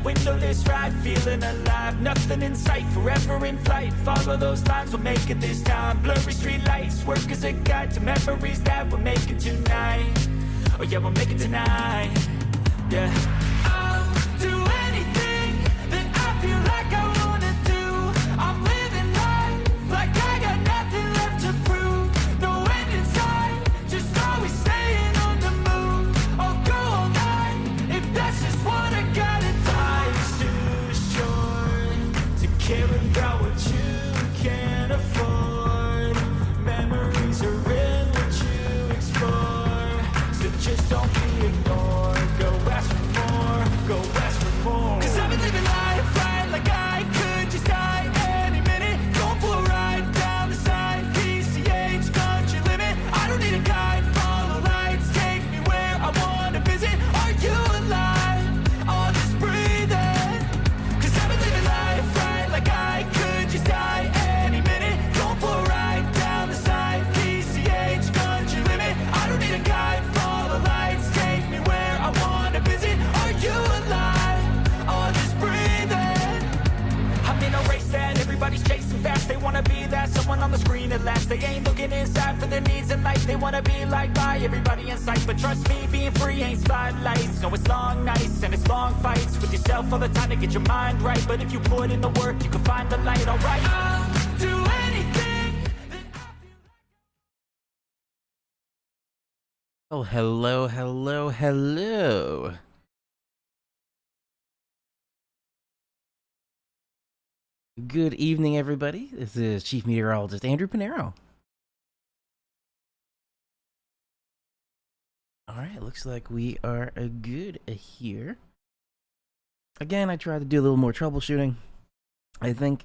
windowless ride, feeling alive. Nothing in sight, forever in flight. Follow those lines, we'll make it this time. Blurry street lights, work as a guide to memories that we're making tonight. Oh yeah, we'll make it tonight. Yeah. I'll do anything that I feel like I wanna do. I'm living life like I got nothing left to prove. No end in sight, just always staying on the move. I'll go all night if that's just what I gotta do. Life's too short to care about what you can't afford. Memories are in what you explore, so just don't be ignored. Go ask for more, go ask for more. 'Cause I've been living life right like I could just die any minute. Going for a ride down the side, PCH country limit. I don't need a guide, follow lights, take me where I wanna visit. Are you alive? I'll just breathe in. 'Cause I've been living life right like I could just die any minute. Going for a ride down the side, PCH country limit. I don't need a guide, follow lights, take me where I wanna visit. Are you alive? I'll just breathe in. I'm in a race that everybody's chasing fast. They wanna be that someone on the screen at last. They ain't looking inside for their needs in life. They wanna be liked by everybody in sight. But trust me, being free ain't spotlights. No, it's long nights and it's long fights with yourself all the time to get your mind right. But if you put in the work, you can find the light, alright? I'll do anything that I feel like. Oh, hello, hello, hello. Good evening, everybody. This is Chief Meteorologist Andrew Pinero. All right, looks like we are good here. Again, I tried to do a little more troubleshooting. I think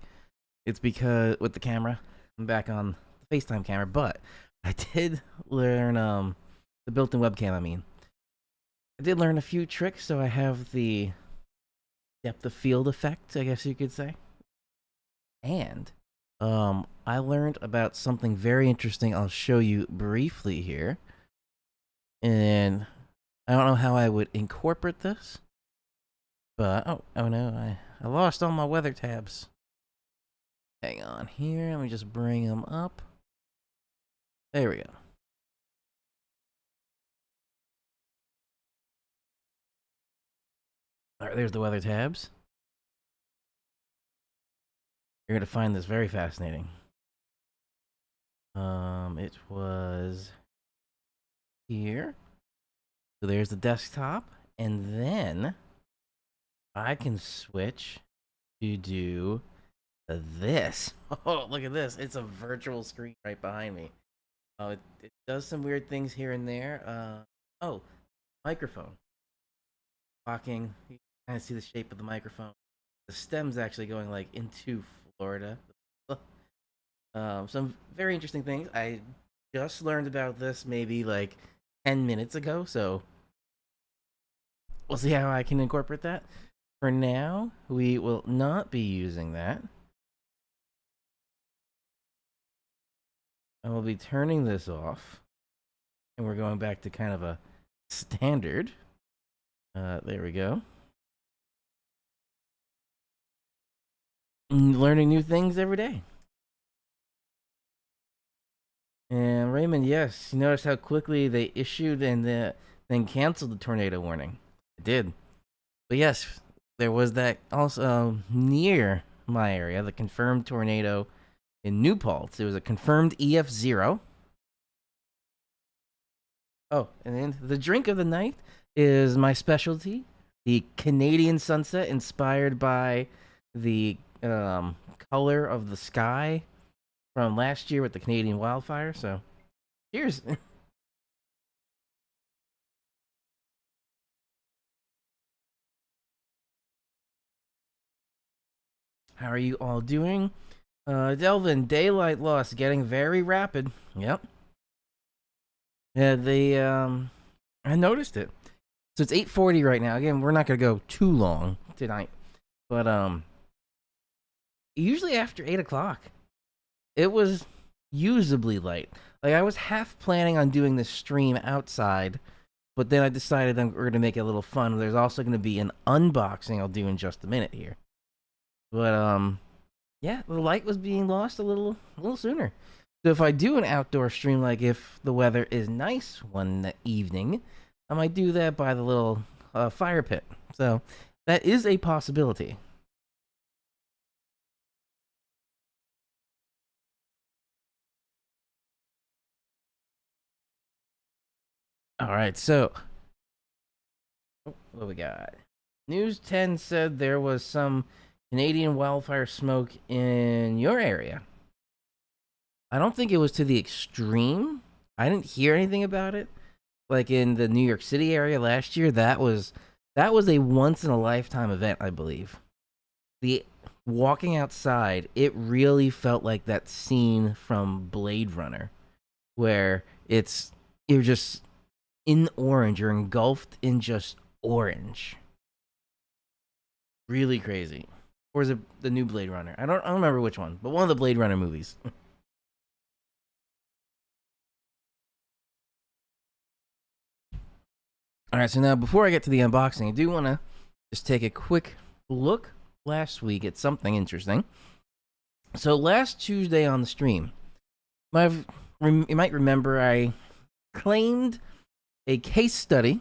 it's because with the camera, I'm back on the FaceTime camera, but I did learn the built-in webcam. I did learn a few tricks, so I have the depth of field effect, I guess you could say. And I learned about something very interesting. I'll show you briefly here. And I don't know how I would incorporate this, but oh no, I lost all my weather tabs. Hang on here, let me just bring them up. There we go. All right, there's the weather tabs. You're gonna find this very fascinating. It was here. So there's the desktop, and then I can switch to do this. Oh, look at this. It's a virtual screen right behind me. It does some weird things here and there. Oh, microphone. Walking, you kind of see the shape of the microphone. The stem's actually going like into Florida. Some very interesting things. I just learned about this maybe like 10 minutes ago, so we'll see how I can incorporate that. For now, we will not be using that. I will be turning this off, and we're going back to kind of a standard. There we go. Learning new things every day. And Raymond, yes, you notice how quickly they issued and then canceled the tornado warning. It did. But yes, there was that also near my area, the confirmed tornado in New Paltz. It was a confirmed EF0. Oh, and then the drink of the night is my specialty, the Canadian sunset inspired by the color of the sky from last year with the Canadian wildfire. So, cheers. How are you all doing? Delvin, daylight loss getting very rapid. Yep. Yeah, I noticed it. So it's 8:40 right now. Again, we're not gonna go too long tonight, but usually after 8 o'clock, it was usably light. Like I was half planning on doing this stream outside But then I decided we're going to make it a little fun. There's also going to be an unboxing I'll do in just a minute here. But, yeah, the light was being lost a little sooner. So if I do an outdoor stream, like if the weather is nice one evening, I might do that by the little fire pit. So that is a possibility. All right, so what we got? News 10 said there was some Canadian wildfire smoke in your area. I don't think it was to the extreme. I didn't hear anything about it. Like in the New York City area last year, that was a once in a lifetime event, I believe. The walking outside, it really felt like that scene from Blade Runner where you're just in orange, you're engulfed in just orange. Really crazy. Or is it the new Blade Runner? I don't remember which one, but one of the Blade Runner movies. Alright, so now before I get to the unboxing, I do want to just take a quick look last week at something interesting. So last Tuesday on the stream, you might remember I claimed a case study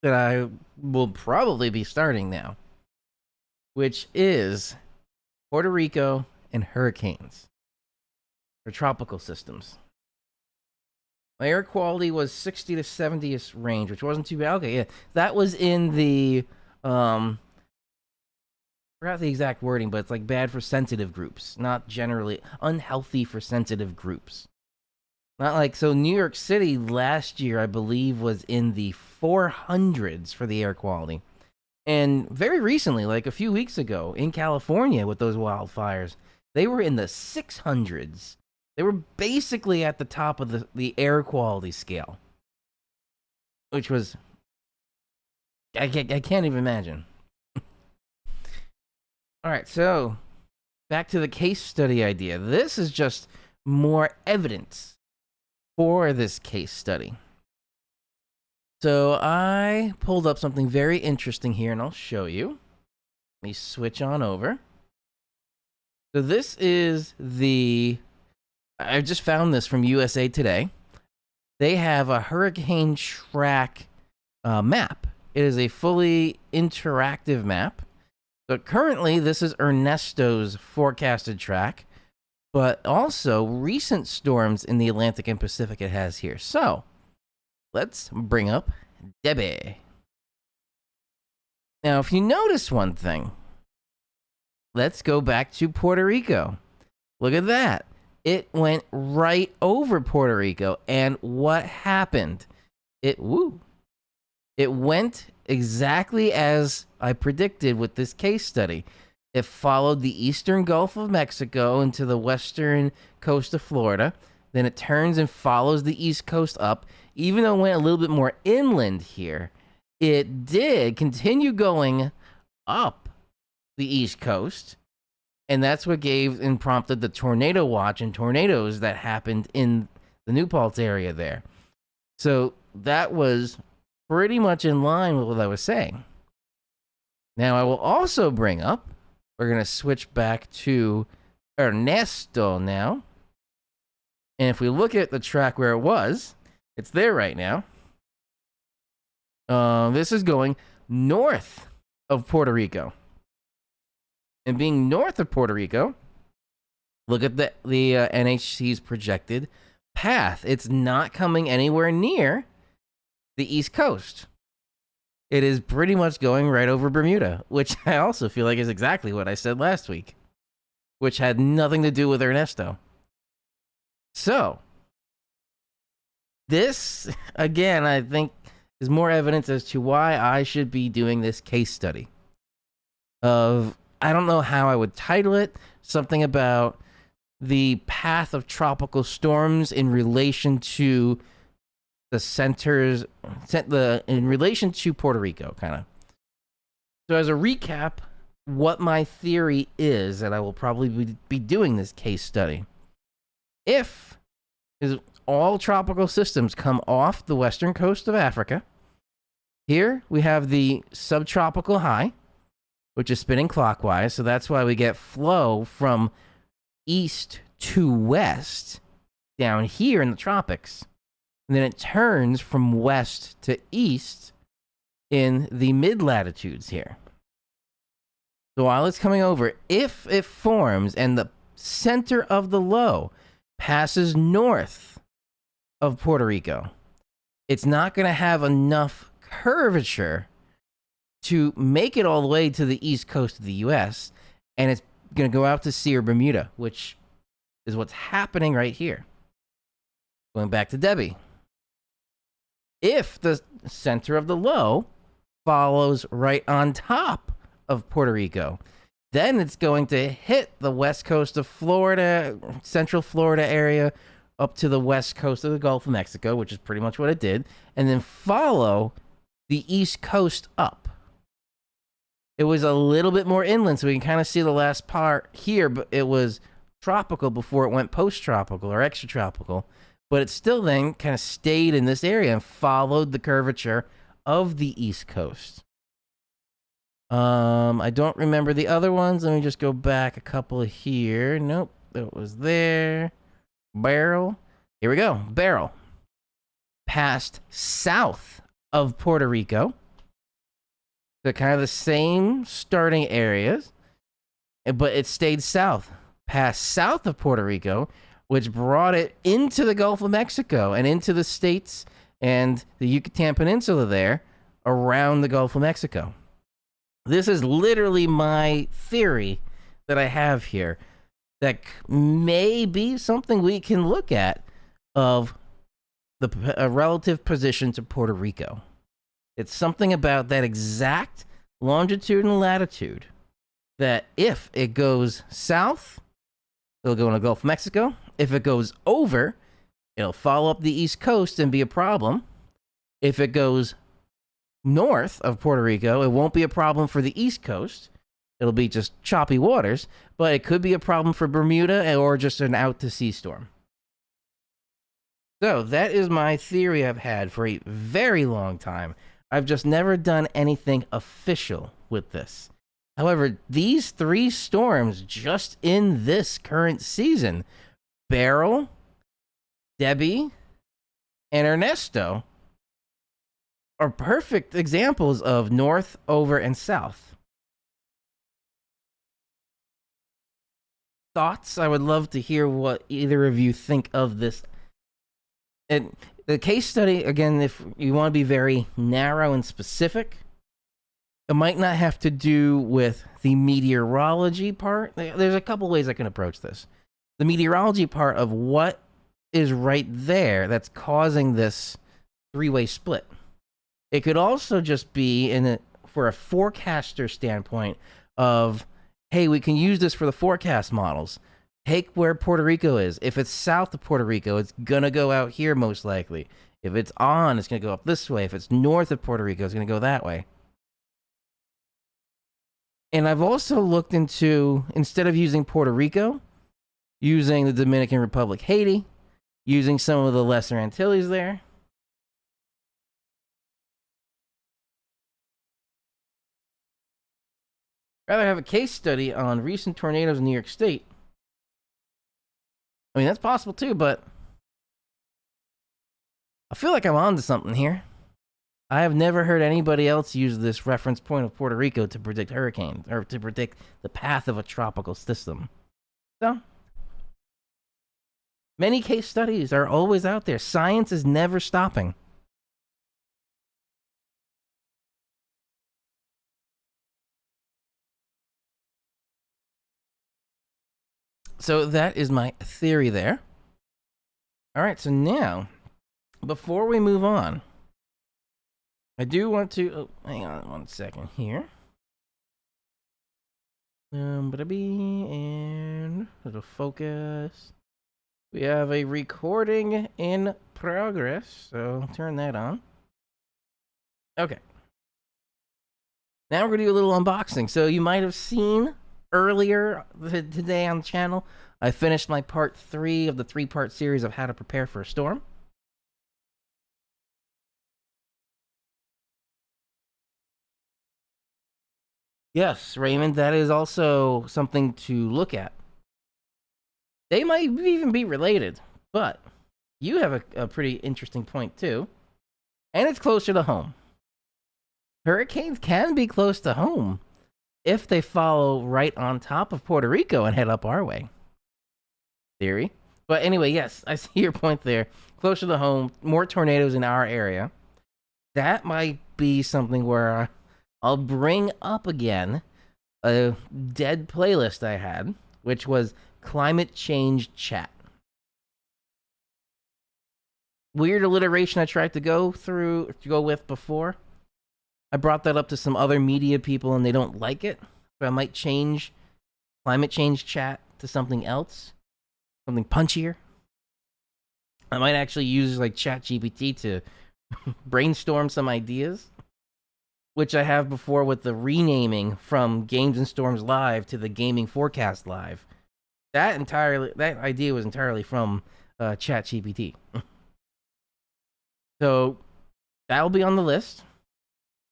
that I will probably be starting now, which is Puerto Rico and hurricanes, or tropical systems. My air quality was 60 to 70th range, which wasn't too bad. Okay, yeah, that was in the I forgot the exact wording, but it's like bad for sensitive groups, not generally unhealthy for sensitive groups. Not like, so New York City last year, I believe, was in the 400s for the air quality. And very recently, like a few weeks ago, in California with those wildfires, they were in the 600s. They were basically at the top of the air quality scale. Which was, I can't even imagine. Alright, so, back to the case study idea. This is just more evidence for this case study. So I pulled up something very interesting here, and I'll show you. Let me switch on over. So this is I just found this from USA Today. They have a hurricane track map. It is a fully interactive map. So currently, this is Ernesto's forecasted track, but also recent storms in the Atlantic and Pacific it has here. So let's bring up Debbie. Now, if you notice one thing, let's go back to Puerto Rico. Look at that. It went right over Puerto Rico. And what happened? It went exactly as I predicted with this case study. It followed the eastern Gulf of Mexico into the western coast of Florida. Then it turns and follows the east coast up. Even though it went a little bit more inland here, it did continue going up the east coast. And that's what gave and prompted the tornado watch and tornadoes that happened in the New Paltz area there. So that was pretty much in line with what I was saying. Now, I will also bring up, we're going to switch back to Ernesto now. And if we look at the track where it was, it's there right now. This is going north of Puerto Rico. And being north of Puerto Rico, look at the NHC's projected path. It's not coming anywhere near the East Coast. It is pretty much going right over Bermuda, which I also feel like is exactly what I said last week, which had nothing to do with Ernesto. So, this, again, I think is more evidence as to why I should be doing this case study. I don't know how I would title it, something about the path of tropical storms in relation to in relation to Puerto Rico, kind of. So as a recap, what my theory is, that I will probably be doing this case study. If all tropical systems come off the western coast of Africa Here we have the subtropical high, which is spinning clockwise. So that's why we get flow from east to west down here in the tropics. And then it turns from west to east in the mid latitudes here. So while it's coming over, if it forms and the center of the low passes north of Puerto Rico, it's not going to have enough curvature to make it all the way to the east coast of the US, and it's going to go out to sea or Bermuda, which is what's happening right here. Going back to Debbie. If the center of the low follows right on top of Puerto Rico, then it's going to hit the west coast of Florida, central Florida area, up to the west coast of the Gulf of Mexico, which is pretty much what it did, and then follow the east coast up. It was a little bit more inland, so we can kind of see the last part here, but it was tropical before it went post-tropical or extratropical, but it still then kind of stayed in this area and followed the curvature of the east coast. I don't remember the other ones. Let me just go back a couple here. Nope, it was there. Beryl. Here we go. Beryl. Passed south of Puerto Rico. So kind of the same starting areas, but it stayed south. Passed south of Puerto Rico, which brought it into the Gulf of Mexico and into the states and the Yucatan Peninsula there around the Gulf of Mexico. This is literally my theory that I have here that may be something we can look at of the relative position to Puerto Rico. It's something about that exact longitude and latitude that if it goes south, it'll go in the Gulf of Mexico. If it goes over, it'll follow up the east coast and be a problem. If it goes north of Puerto Rico, it won't be a problem for the east coast. It'll be just choppy waters, but it could be a problem for Bermuda or just an out-to-sea storm. So that is my theory I've had for a very long time. I've just never done anything official with this. However, these three storms just in this current season, Beryl, Debbie, and Ernesto, are perfect examples of north, over, and south. Thoughts? I would love to hear what either of you think of this. And the case study, again, if you want to be very narrow and specific, it might not have to do with the meteorology part. There's a couple ways I can approach this. The meteorology part of what is right there that's causing this three-way split. It could also just be for a forecaster standpoint of, hey, we can use this for the forecast models. Take where Puerto Rico is. If it's south of Puerto Rico, it's going to go out here most likely. If it's on, it's going to go up this way. If it's north of Puerto Rico, it's going to go that way. And I've also looked into, instead of using Puerto Rico, using the Dominican Republic, Haiti, using some of the Lesser Antilles there. Rather have a case study on recent tornadoes in New York State. I mean, that's possible too, but I feel like I'm on to something here. I have never heard anybody else use this reference point of Puerto Rico to predict hurricanes or to predict the path of a tropical system. So, many case studies are always out there. Science is never stopping. So that is my theory there. All right, so now, before we move on, I do want to... Oh, hang on 1 second here. And it'll focus. We have a recording in progress, so turn that on. Okay. Now we're going to do a little unboxing. So you might have seen earlier today on the channel, I finished my part 3 of the 3-part series of how to prepare for a storm. Yes, Raymond, that is also something to look at. They might even be related, but you have a pretty interesting point too, and it's closer to home. Hurricanes can be close to home if they follow right on top of Puerto Rico and head up our way. Theory. But anyway, yes, I see your point there. Closer to home, more tornadoes in our area. That might be something where I'll bring up again a dead playlist I had, which was climate change chat. Weird alliteration I tried to go with before. I brought that up to some other media people and they don't like it. But I might change climate change chat to something else, something punchier. I might actually use like ChatGPT to brainstorm some ideas, which I have before with the renaming from Games and Storms Live to the Gaming Forecast Live. That idea was entirely from ChatGPT. So that'll be on the list.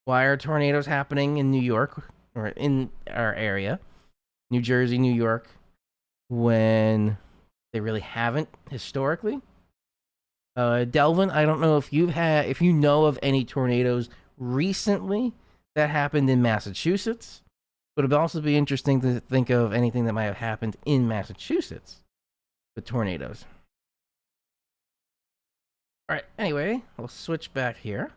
Why are tornadoes happening in New York or in our area, New Jersey, New York, when they really haven't historically? Delvin, I don't know if you know of any tornadoes recently that happened in Massachusetts, but it'd also be interesting to think of anything that might have happened in Massachusetts with tornadoes. All right, anyway, we'll switch back here.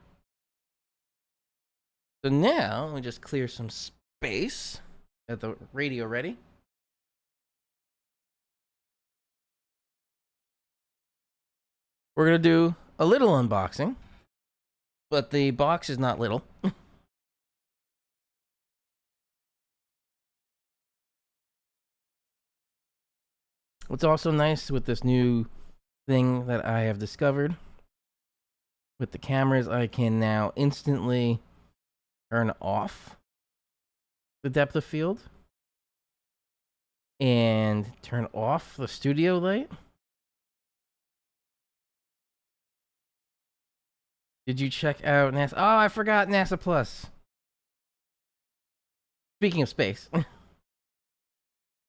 So now, let me just clear some space. Got the radio ready. We're going to do a little unboxing, but the box is not little. What's also nice with this new thing that I have discovered with the cameras, I can now instantly turn off the depth of field and turn off the studio light. Did you check out NASA? Oh, I forgot NASA Plus. Speaking of space,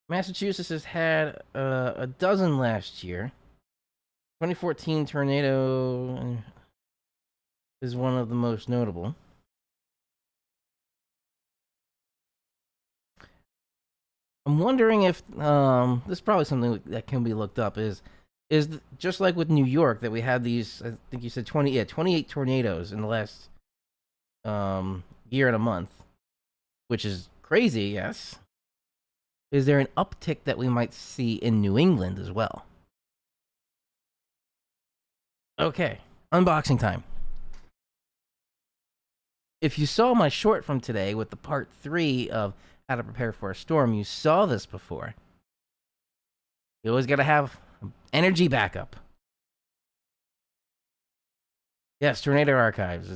Massachusetts has had a dozen last year. 2014 tornado is one of the most notable. I'm wondering if this is probably something that can be looked up. Is just like with New York that we had these? I think you said 28 tornadoes in the last year and a month, which is crazy. Yes. Is there an uptick that we might see in New England as well? Okay, unboxing time. If you saw my short from today with the part 3 of how to prepare for a storm, you saw this before. You always got to have energy backup. Yes, Tornado Archives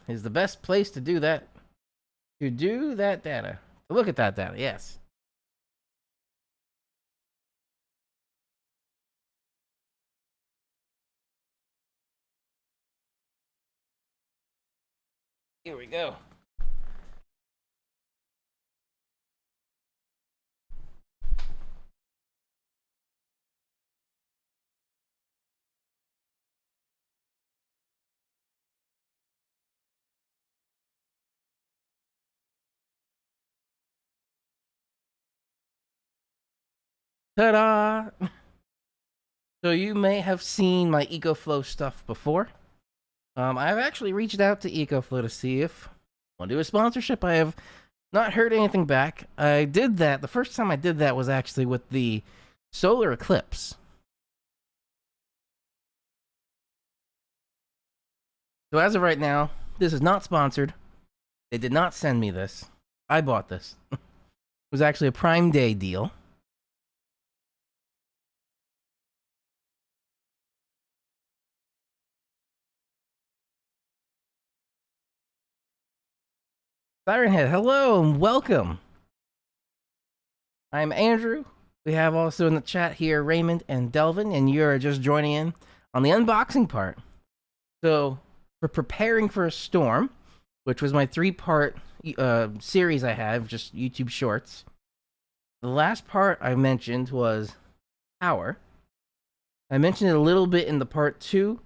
is the best place to do that. To do that data. To look at that data, yes. Here we go. Ta-da! So you may have seen my EcoFlow stuff before. I've actually reached out to EcoFlow to see if I want to do a sponsorship. I have not heard anything back. I did that. The first time I did that was actually with the solar eclipse. So as of right now, this is not sponsored. They did not send me this. I bought this. It was actually a Prime Day deal. Siren Head, hello and welcome. I'm Andrew. We have also in the chat here Raymond and Delvin, and you're just joining in on the unboxing part. So, we're preparing for a storm. which was my 3-part series I have, just YouTube shorts. The last part I mentioned was power. I mentioned it a little bit in the part 2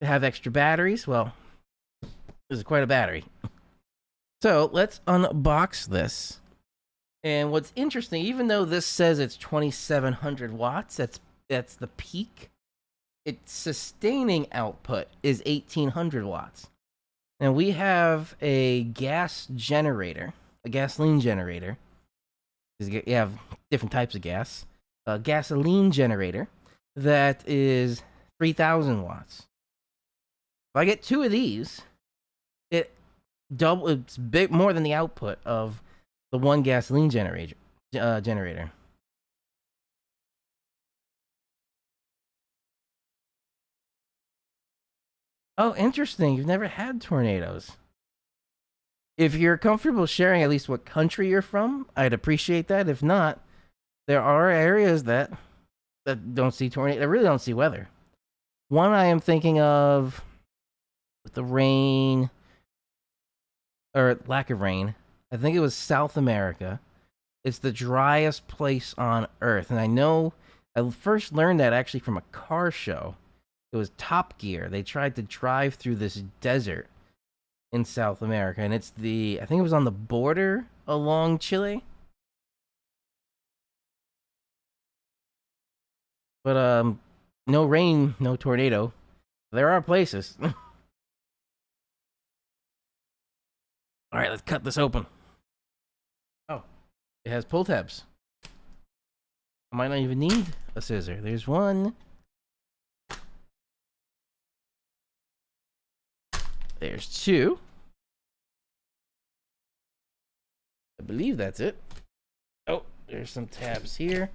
to have extra batteries. Well, this is quite a battery. So let's unbox this. And what's interesting, even though this says it's 2,700 watts, that's the peak, its sustaining output is 1,800 watts. And we have a gas generator, a gasoline generator. You have different types of gas. A gasoline generator that is 3,000 watts. If I get 2 of these, it's big more than the output of the one gasoline generator. Oh, interesting. You've never had tornadoes. If you're comfortable sharing at least what country you're from, I'd appreciate that. If not, there are areas that don't see tornadoes, that really don't see weather. One I am thinking of with the rain, or lack of rain, I think it was South America. It's the driest place on Earth. And I know I first learned that actually from a car show. It was Top Gear. They tried to drive through this desert in South America. And I think it was on the border along Chile. But no rain, no tornado. There are places. All right, let's cut this open. Oh, it has pull tabs. I might not even need a scissor. There's one. There's 2. I believe that's it. Oh, there's some tabs here.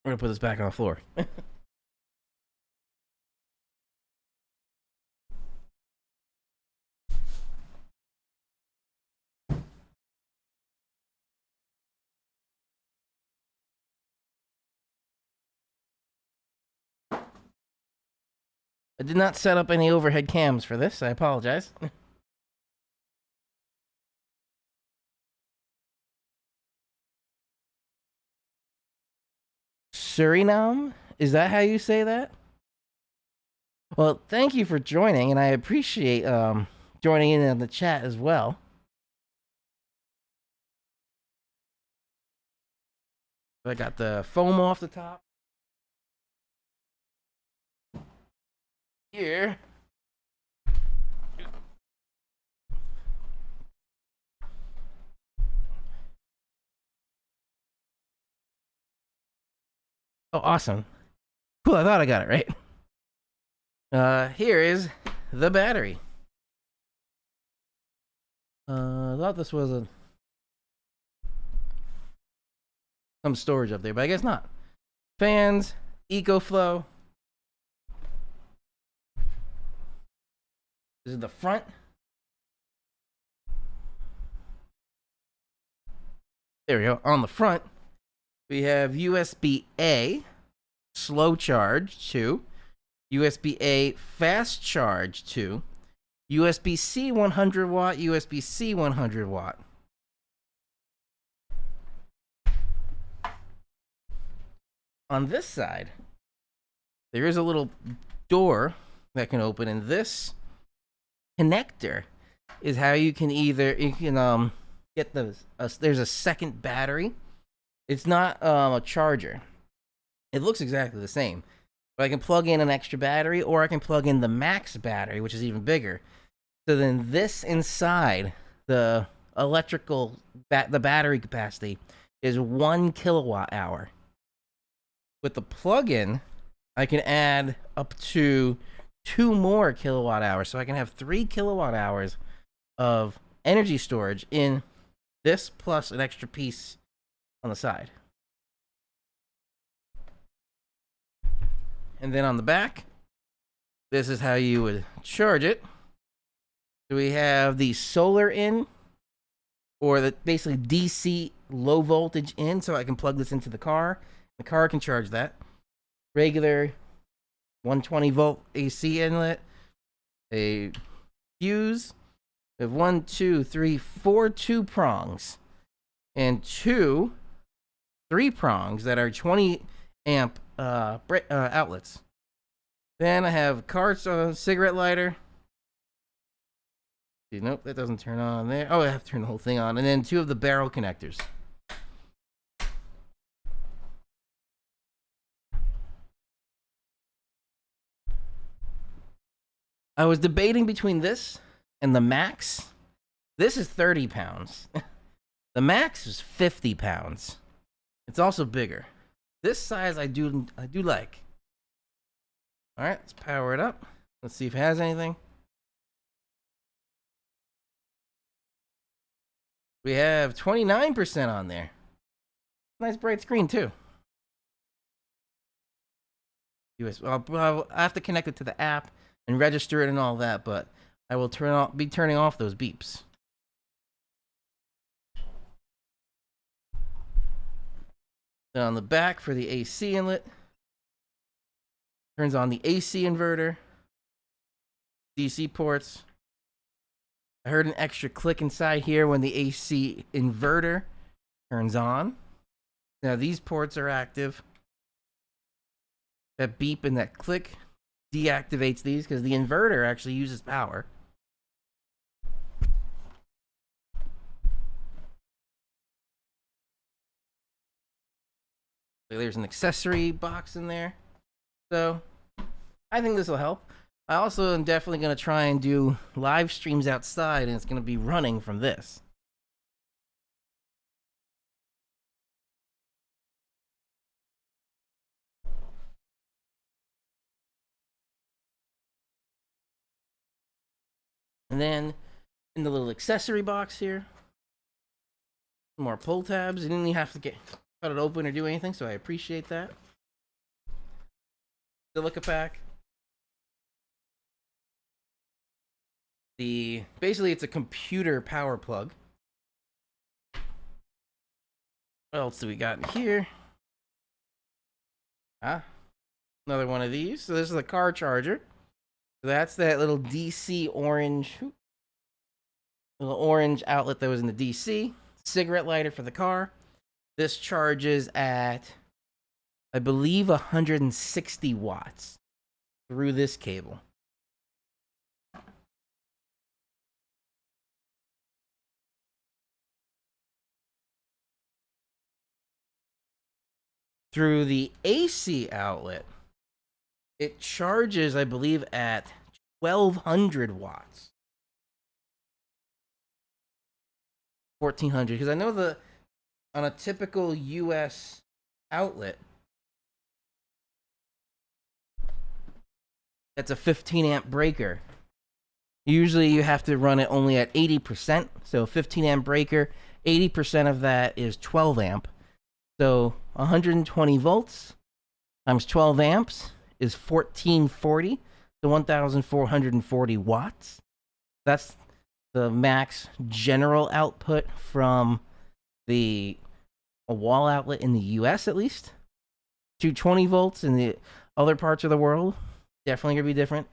We're gonna put this back on the floor. I did not set up any overhead cams for this. I apologize. Suriname? Is that how you say that? Well, thank you for joining, and I appreciate joining in the chat as well. I got the foam off the top. Here. Oh, awesome. Cool, I thought I got it right. Here is the battery. I thought this was some storage up there, but I guess not. Fans, EcoFlow. This is the front. There we go. On the front, we have USB-A, slow charge 2, USB-A, fast charge 2, USB-C 100 watt, USB-C 100 watt. On this side, there is a little door that can open, and this connector is how you can get there's a second battery. It's not a charger. It looks exactly the same, but I can plug in an extra battery, or I can plug in the max battery, which is even bigger. So then this inside, the the battery capacity is 1 kilowatt hour. With the plug-in, I can add up to 2 more kilowatt hours. So I can have 3 kilowatt hours of energy storage in this, plus an extra piece on the side. And then on the back, this is how you would charge it. So we have the solar in or the basically DC low voltage in, so I can plug this into the car. The car can charge that. Regular 120 volt AC inlet, a fuse. We have 1, 2, 3, 4 2-prongs, and 2 3-prongs that are 20 amp outlets. Then I have cigarette lighter. Nope, that doesn't turn on there. Oh, I have to turn the whole thing on. And then 2 of the barrel connectors. I was debating between this and the Max. This is 30 pounds. The Max is 50 pounds. It's also bigger. This size I do like. All right, let's power it up. Let's see if it has anything. We have 29% on there. Nice bright screen too. I'll have to connect it to the app and register it and all that, but I will be turning off those beeps. Then on the back for the AC inlet, turns on the AC inverter, DC ports. I heard an extra click inside here when the AC inverter turns on. Now these ports are active. That beep and that click deactivates these because the inverter actually uses power. There's an accessory box in there. So I think this will help. I also am definitely going to try and do live streams outside, and it's going to be running from this. And then in the little accessory box here, some more pull tabs. You didn't even have to cut it open or do anything, so I appreciate that. Silica pack. Basically it's a computer power plug. What else do we got in here? Another one of these. So this is a car charger. So that's that little DC orange, little orange outlet that was in the DC. Cigarette lighter for the car. This charges at, I believe, 160 watts through this cable. Through the AC outlet, it charges, I believe, at 1200 watts. 1400, because I know on a typical US outlet, that's a 15 amp breaker. Usually you have to run it only at 80%. So 15 amp breaker, 80% of that is 12 amp. So 120 volts times 12 amps is 1440. So 1440 watts. That's the max general output from a wall outlet in the US, at least. 220 volts in the other parts of the world. Definitely gonna be different.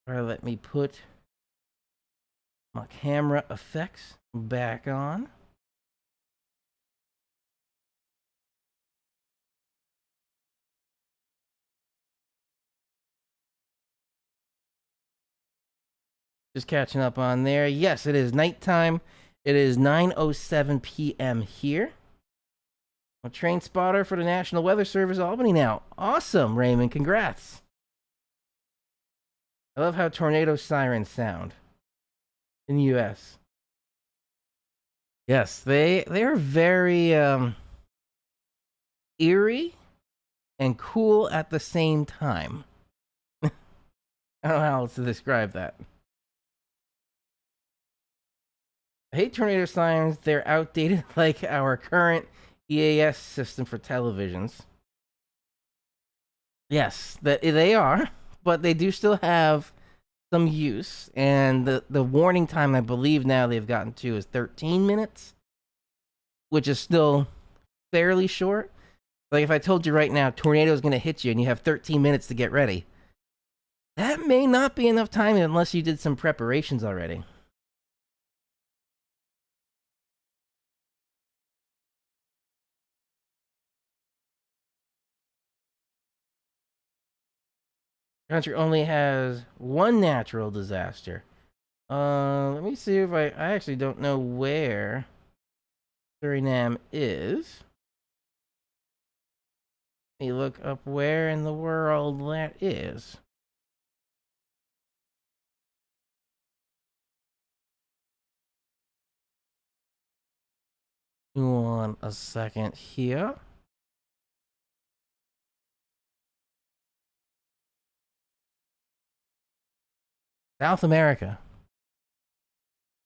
All right, let me put my camera effects back on. Just catching up on there. Yes, it is nighttime. It is 9:07 p.m. here. A train spotter for the National Weather Service Albany now. Awesome, Raymond. Congrats. I love how tornado sirens sound in the U.S. Yes, they are very eerie and cool at the same time. I don't know how else to describe that. I hate tornado sirens. They're outdated like our current EAS system for televisions. Yes, they are, but they do still have some use, and the warning time I believe now they've gotten to is 13 minutes, which is still fairly short. Like if I told you right now, tornado is going to hit you and you have 13 minutes to get ready, that may not be enough time unless you did some preparations already. The country only has one natural disaster. Let me see if I actually don't know where Suriname is. Let me look up where in the world that is. On a second here. South America.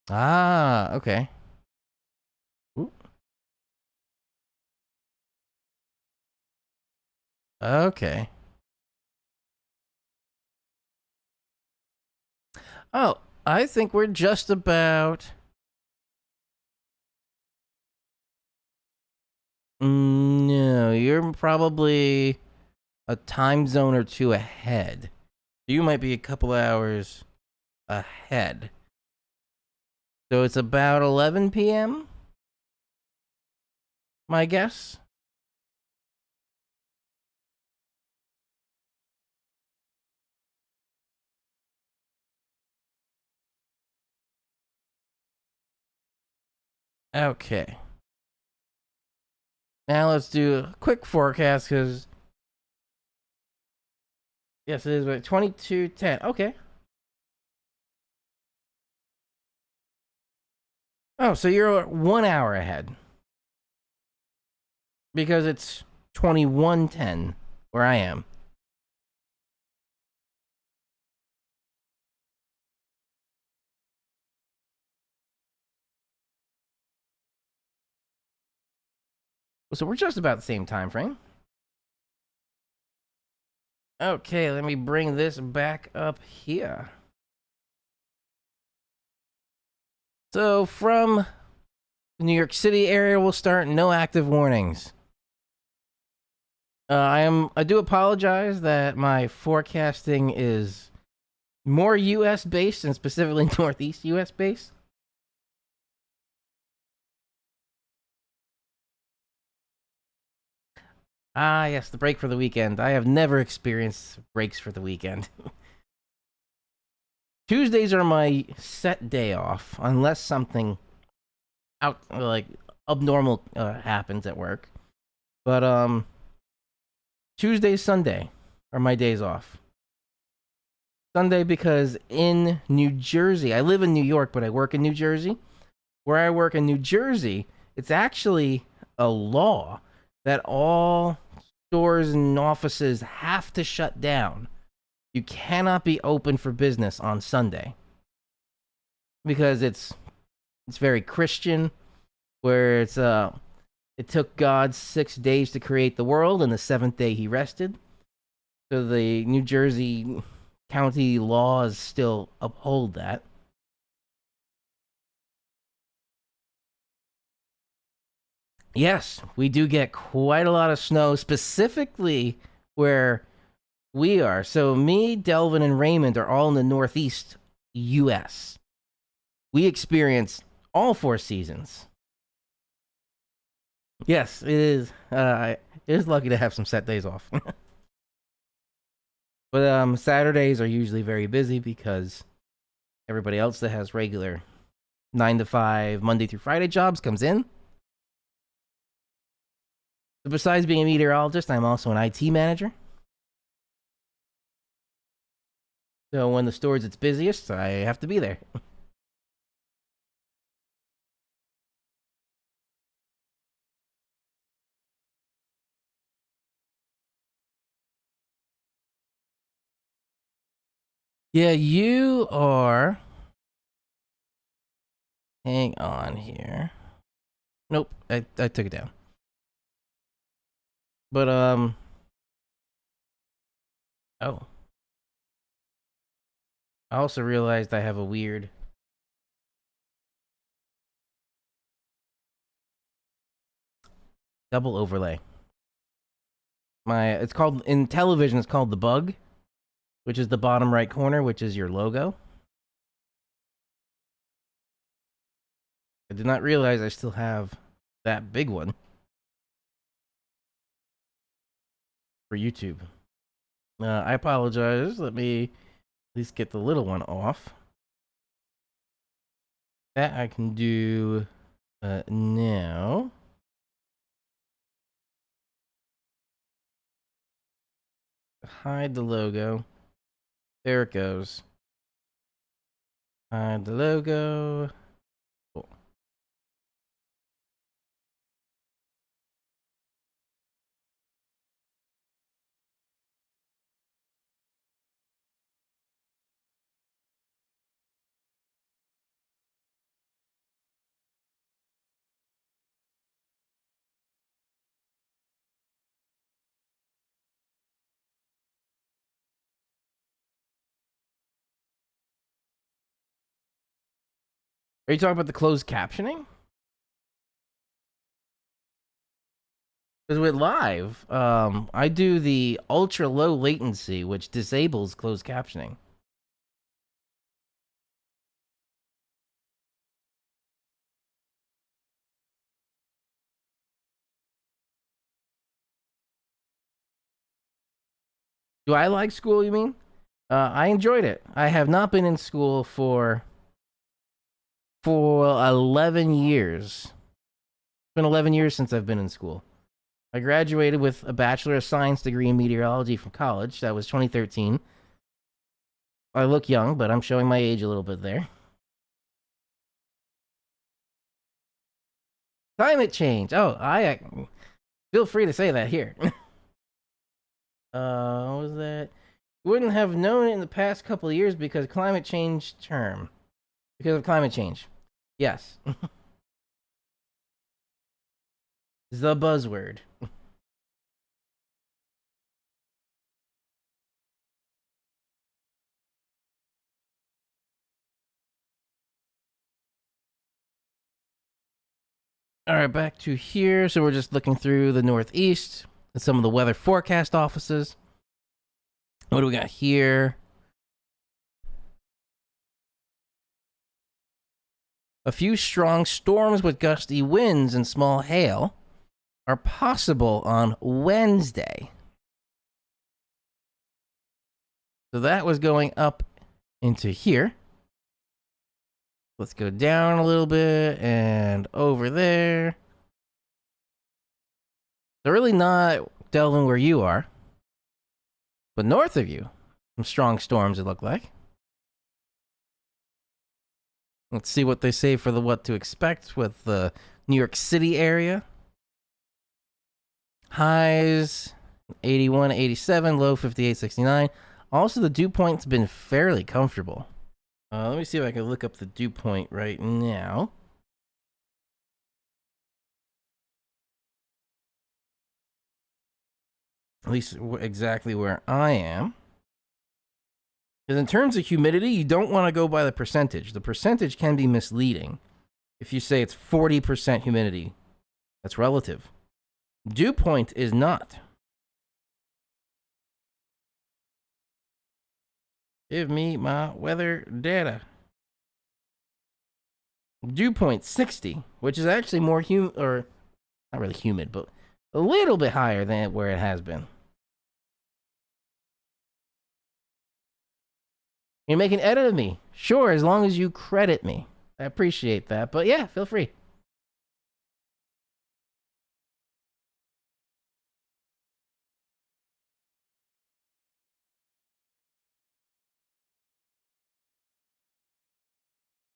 Ah, okay. Ooh. Okay. Oh, I think we're just about. No, you're probably a time zone or two ahead. You might be a couple hours ahead. So it's about 11 p.m., my guess. Okay. Now let's do a quick forecast because. Yes, it is, but 22:10. Okay. Oh, so you're 1 hour ahead. Because it's 21:10 where I am. So we're just about the same time frame. Okay, let me bring this back up here. So from the New York City area, we'll start no active warnings. I do apologize that my forecasting is more U.S. based and specifically Northeast U.S. based. Ah, yes, the break for the weekend. I have never experienced breaks for the weekend. Tuesdays are my set day off, unless something out like abnormal happens at work. But Tuesday, Sunday are my days off. Sunday because in New Jersey, I live in New York, but I work in New Jersey. Where I work in New Jersey, it's actually a law that all stores and offices have to shut down. You cannot be open for business on Sunday because it's very Christian, where it took God 6 days to create the world, and the seventh day he rested. So the New Jersey county laws still uphold that. Yes, we do get quite a lot of snow, specifically where we are. So me, Delvin, and Raymond are all in the Northeast U.S. We experience all 4 seasons. Yes, it is. It is lucky to have some set days off. But Saturdays are usually very busy because everybody else that has regular 9 to 5 Monday through Friday jobs comes in. So besides being a meteorologist, I'm also an IT manager. So when the store's its busiest, I have to be there. Yeah, you are. Hang on here. Nope, I took it down. But oh. I also realized I have a weird double overlay. It's called, in television, it's called the bug, which is the bottom right corner, which is your logo. I did not realize I still have that big one for YouTube. I apologize. Let me at least get the little one off. That I can do now. Hide the logo. There it goes. Hide the logo. Cool. Are you talking about the closed captioning? Because with live, I do the ultra low latency, which disables closed captioning. Do I like school, you mean? I enjoyed it. I have not been in school for 11 years. It's been 11 years since I've been in school. I graduated with a Bachelor of Science degree in meteorology from college. That was 2013. I look young, but I'm showing my age a little bit there. Climate change. Oh, I feel free to say that here. What was that? Wouldn't have known it in the past couple of years because climate change term. Because of climate change. Yes. The buzzword. All right, back to here. So we're just looking through the Northeast and some of the weather forecast offices. What do we got here? A few strong storms with gusty winds and small hail are possible on Wednesday. So that was going up into here. Let's go down a little bit and over there. They're really not delving where you are, but north of you, some strong storms, it look like. Let's see what they say for the what to expect with the New York City area. Highs 81, 87, low 58, 69. Also, the dew point's been fairly comfortable. Let me see if I can look up the dew point right now. At least exactly where I am. Because in terms of humidity, you don't want to go by the percentage. The percentage can be misleading. If you say it's 40% humidity, that's relative. Dew point is not. Give me my weather data. Dew point 60, which is actually more humid, or not really humid, but a little bit higher than where it has been. You make an edit of me. Sure, as long as you credit me. I appreciate that. But yeah, feel free.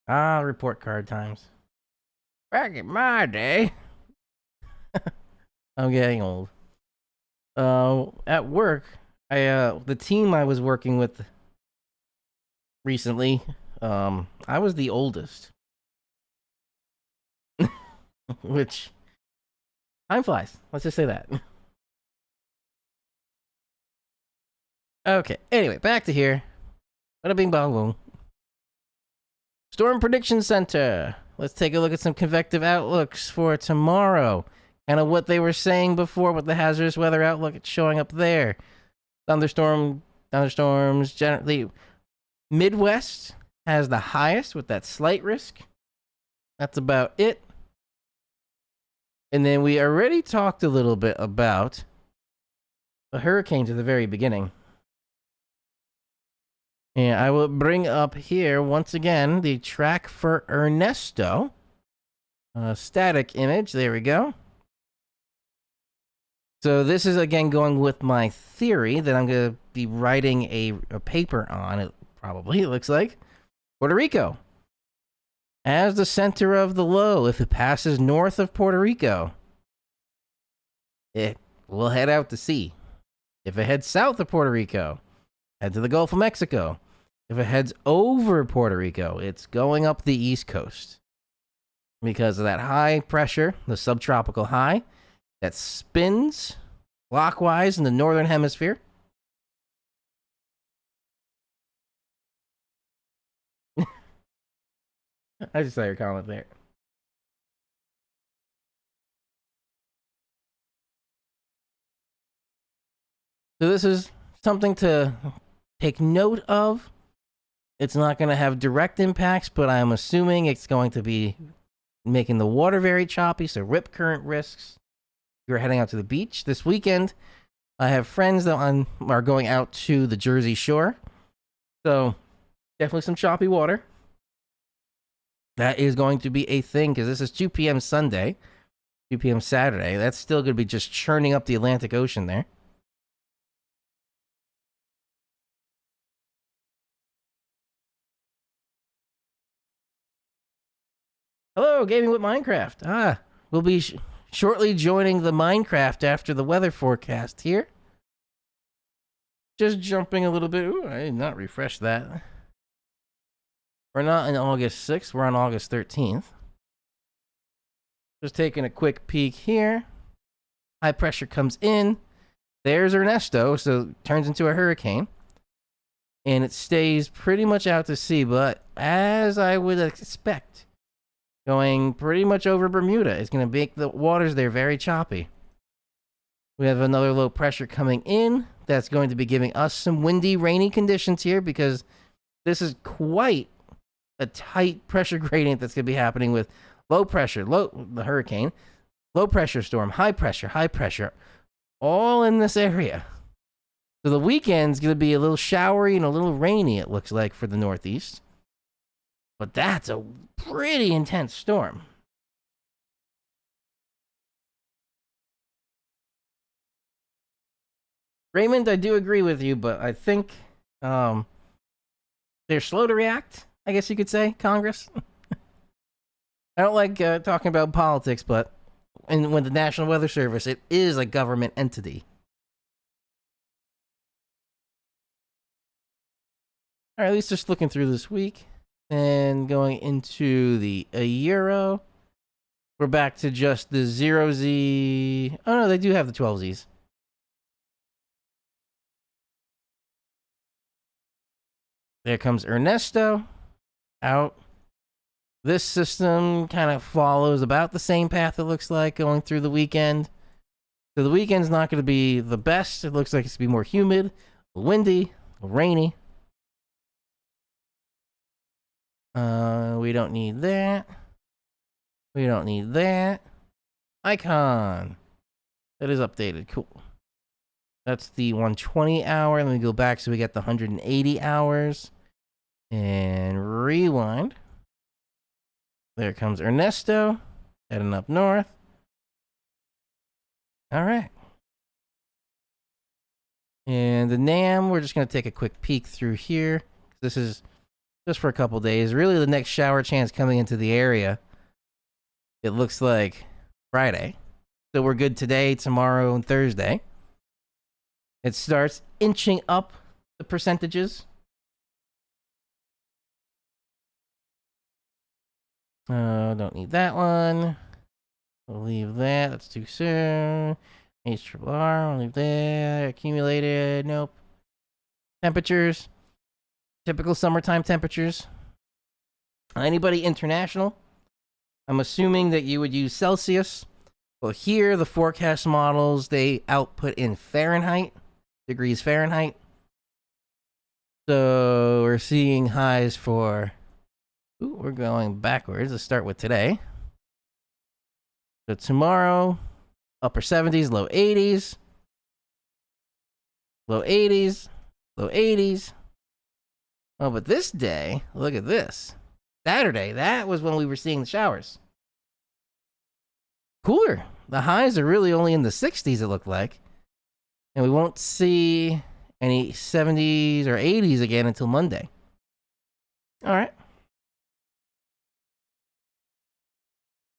Report card times. Back in my day. I'm getting old. At work, the team I was working with recently, I was the oldest. Which, time flies. Let's just say that. Okay, anyway, back to here. Bada bing bong boom. Storm Prediction Center. Let's take a look at some convective outlooks for tomorrow. Kind of what they were saying before with the hazardous weather outlook. It's showing up there. Thunderstorms, generally. Midwest has the highest with that slight risk. That's about it. And then we already talked a little bit about the hurricanes at the very beginning. And I will bring up here, once again, the track for Ernesto. Static image. There we go. So this is, again, going with my theory that I'm going to be writing a paper on, it looks like. Puerto Rico. As the center of the low, if it passes north of Puerto Rico, it will head out to sea. If it heads south of Puerto Rico, head to the Gulf of Mexico. If it heads over Puerto Rico, it's going up the east coast. Because of that high pressure, the subtropical high, that spins clockwise in the northern hemisphere. I just saw your comment there. So this is something to take note of. It's not going to have direct impacts, but I'm assuming it's going to be making the water very choppy, so rip current risks. You're heading out to the beach this weekend. I have friends that are going out to the Jersey Shore, so definitely some choppy water. That is going to be a thing, because this is 2 p.m. Sunday, 2 p.m. Saturday. That's still going to be just churning up the Atlantic Ocean there. Hello, Gaming with Minecraft. We'll be shortly joining the Minecraft after the weather forecast here. Just jumping a little bit. Ooh, I did not refresh that. We're not on August 6th. We're on August 13th. Just taking a quick peek here. High pressure comes in. There's Ernesto, so it turns into a hurricane. And it stays pretty much out to sea, but as I would expect, going pretty much over Bermuda. It's going to make the waters there very choppy. We have another low pressure coming in. That's going to be giving us some windy, rainy conditions here, because this is quite a tight pressure gradient that's going to be happening with low pressure, the hurricane, low pressure storm, high pressure, all in this area. So the weekend's going to be a little showery and a little rainy, it looks like, for the Northeast. But that's a pretty intense storm. Raymond, I do agree with you, but I think they're slow to react, I guess you could say, Congress. I don't like talking about politics, but when the National Weather Service, it is a government entity. All right, at least just looking through this week. And going into the Euro, we're back to just the 0Z. Oh no, they do have the 12Zs. There comes Ernesto out. This system kind of follows about the same path, it looks like, going through the weekend. So the weekend's not going to be the best. It looks like it's going to be more humid, windy, rainy. We don't need that. We don't need that. Icon. That is updated. Cool. That's the 120 hour. Let me go back so we get the 180 hours. And rewind. There comes Ernesto. Heading up north. All right. And the NAM, we're just going to take a quick peek through here. This is just for a couple days. Really, the next shower chance coming into the area, it looks like Friday. So we're good today, tomorrow, and Thursday. It starts inching up the percentages. Don't need that one. We'll leave that. That's too soon. HRRR, we'll leave that. Accumulated, nope. Temperatures. Typical summertime temperatures. Anybody international? I'm assuming that you would use Celsius. Well, here, the forecast models, they output in Fahrenheit, degrees Fahrenheit. So we're seeing highs for... Ooh, we're going backwards. Let's start with today. So tomorrow, upper 70s, low 80s. Low 80s, low 80s. Oh, but this day, look at this. Saturday, that was when we were seeing the showers. Cooler. The highs are really only in the 60s, it looked like. And we won't see any 70s or 80s again until Monday. All right.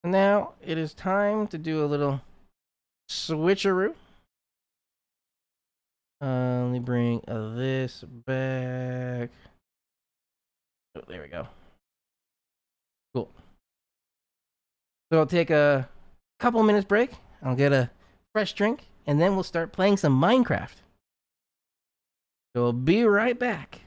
Now it is time to do a little switcheroo. Let me bring this back. Oh, there we go. Cool. So I'll take a couple minutes break. I'll get a fresh drink, and then we'll start playing some Minecraft. So we'll be right back.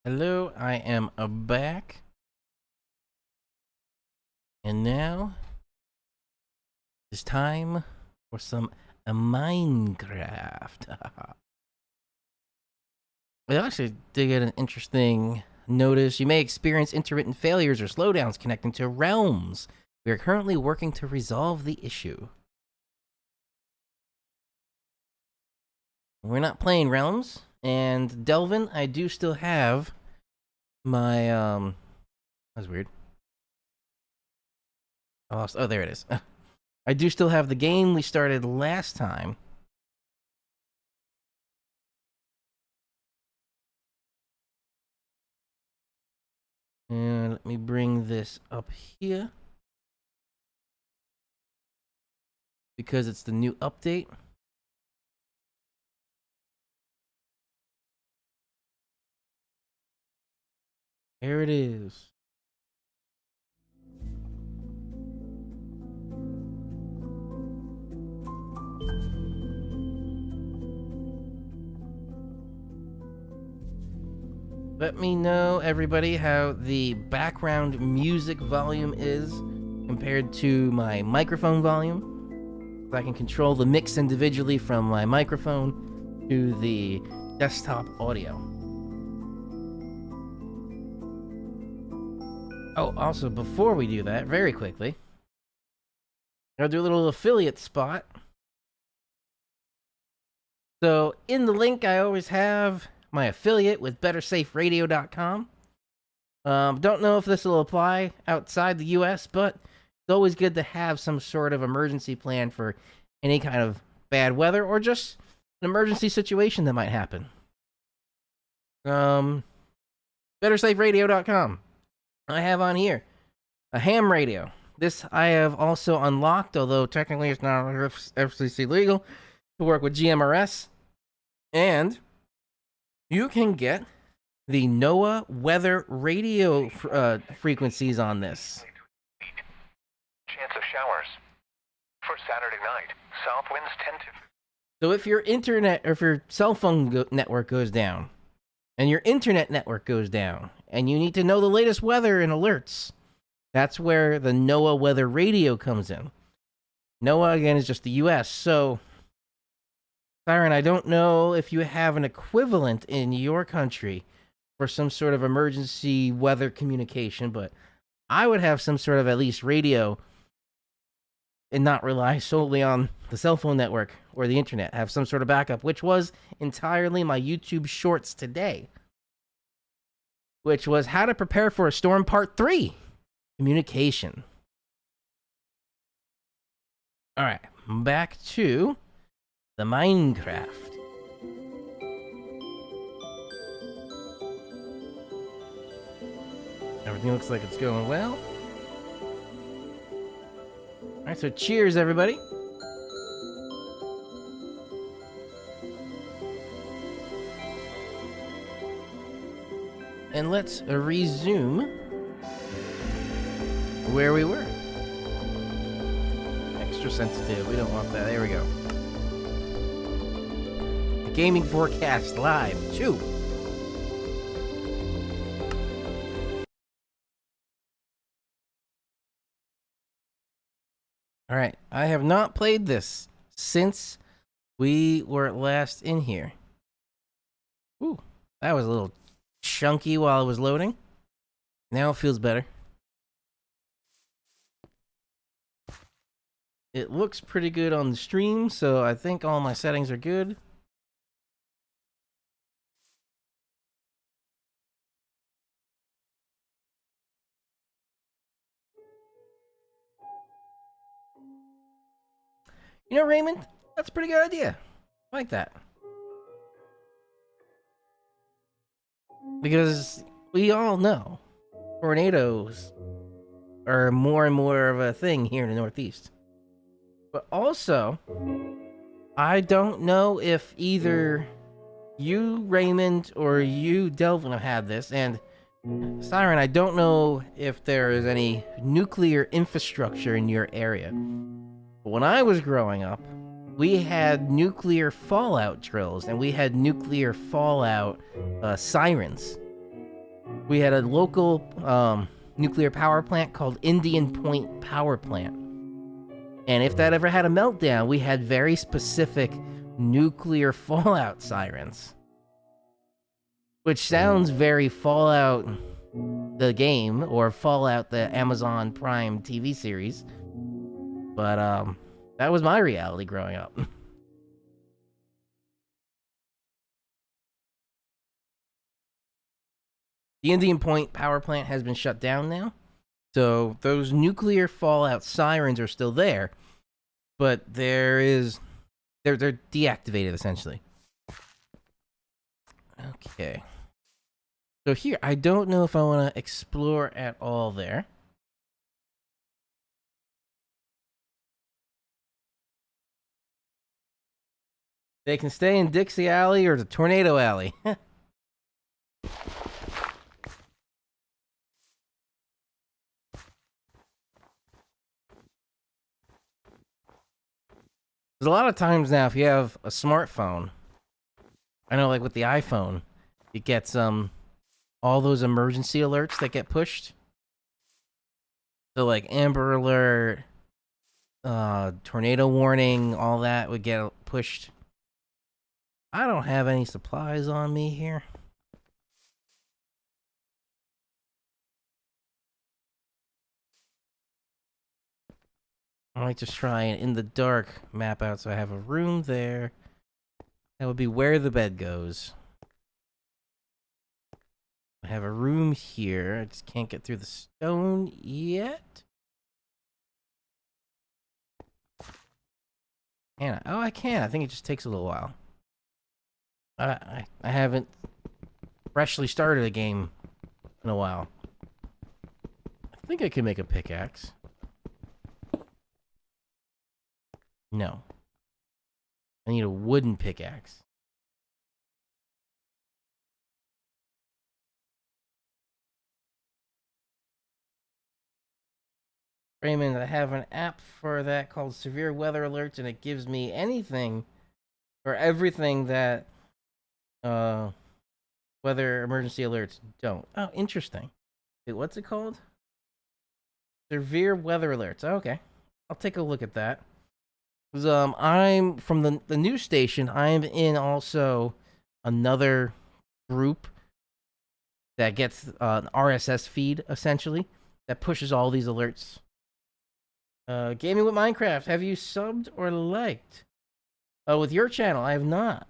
Hello, I am back. And now it's time for some Minecraft. I actually did get an interesting notice. You may experience intermittent failures or slowdowns connecting to realms. We are currently working to resolve the issue. We're not playing realms, and Delvin, I do still have my that's weird. I lost. Oh, there it is. I do still have the game we started last time. And let me bring this up here, because it's the new update. Here it is. Let me know, everybody, how the background music volume is compared to my microphone volume. I can control the mix individually from my microphone to the desktop audio. Oh, also, before we do that, very quickly, I'll do a little affiliate spot. So, in the link, I always have my affiliate with BetterSafeRadio.com. Don't know if this will apply outside the US, but it's always good to have some sort of emergency plan for any kind of bad weather or just an emergency situation that might happen. BetterSafeRadio.com. I have on here a ham radio. This I have also unlocked, although technically it's not FCC legal, to work with GMRS. And you can get the NOAA weather radio frequencies on this. Chance of showers. For Saturday night, south winds 10 to... So if your internet or if your cell phone network goes down, and your internet network goes down, and you need to know the latest weather and alerts, that's where the NOAA weather radio comes in. NOAA, again, is just the US, so... Siren, I don't know if you have an equivalent in your country for some sort of emergency weather communication, but I would have some sort of at least radio and not rely solely on the cell phone network or the internet. Have some sort of backup, which was entirely my YouTube shorts today, which was how to prepare for a storm part 3, communication. All right, back to the Minecraft. Everything looks like it's going well. Alright, so cheers, everybody. And let's resume where we were. Extra sensitive, we don't want that. There we go. Gaming Forecast Live 2. Alright, I have not played this since we were last in here. Ooh, that was a little chunky while it was loading. Now it feels better. It looks pretty good on the stream, so I think all my settings are good. You know, Raymond, that's a pretty good idea. I like that. Because we all know tornadoes are more and more of a thing here in the Northeast. But also, I don't know if either you, Raymond, or you, Delvin, have had this. And Siren, I don't know if there is any nuclear infrastructure in your area. But when I was growing up, we had nuclear fallout drills, and we had nuclear fallout sirens. we had a local nuclear power plant called Indian Point Power Plant. And if that ever had a meltdown, we had very specific nuclear fallout sirens. Which sounds very Fallout the game, or Fallout the Amazon Prime TV series. But, that was my reality growing up. The Indian Point power plant has been shut down now. So those nuclear fallout sirens are still there, but they're deactivated essentially. Okay. So here, I don't know if I want to explore at all there. They can stay in Dixie Alley or the Tornado Alley. There's a lot of times now, if you have a smartphone, I know, like with the iPhone, it gets all those emergency alerts that get pushed. So like Amber Alert, tornado warning, all that would get pushed. I don't have any supplies on me here. I might just try an in the dark map out so I have a room there. That would be where the bed goes. I have a room here. I just can't get through the stone yet. Can I? Oh, I can. I think it just takes a little while. I haven't freshly started a game in a while. I think I can make a pickaxe. No. I need a wooden pickaxe. Raymond, I have an app for that called Severe Weather Alerts, and it gives me anything or everything that weather emergency alerts don't. Oh, interesting. Wait, what's it called? Severe Weather Alerts. Oh, okay. I'll take a look at that. I'm from the news station. I'm in also another group that gets an RSS feed, essentially, that pushes all these alerts. Gaming with Minecraft, have you subbed or liked? With your channel, I have not.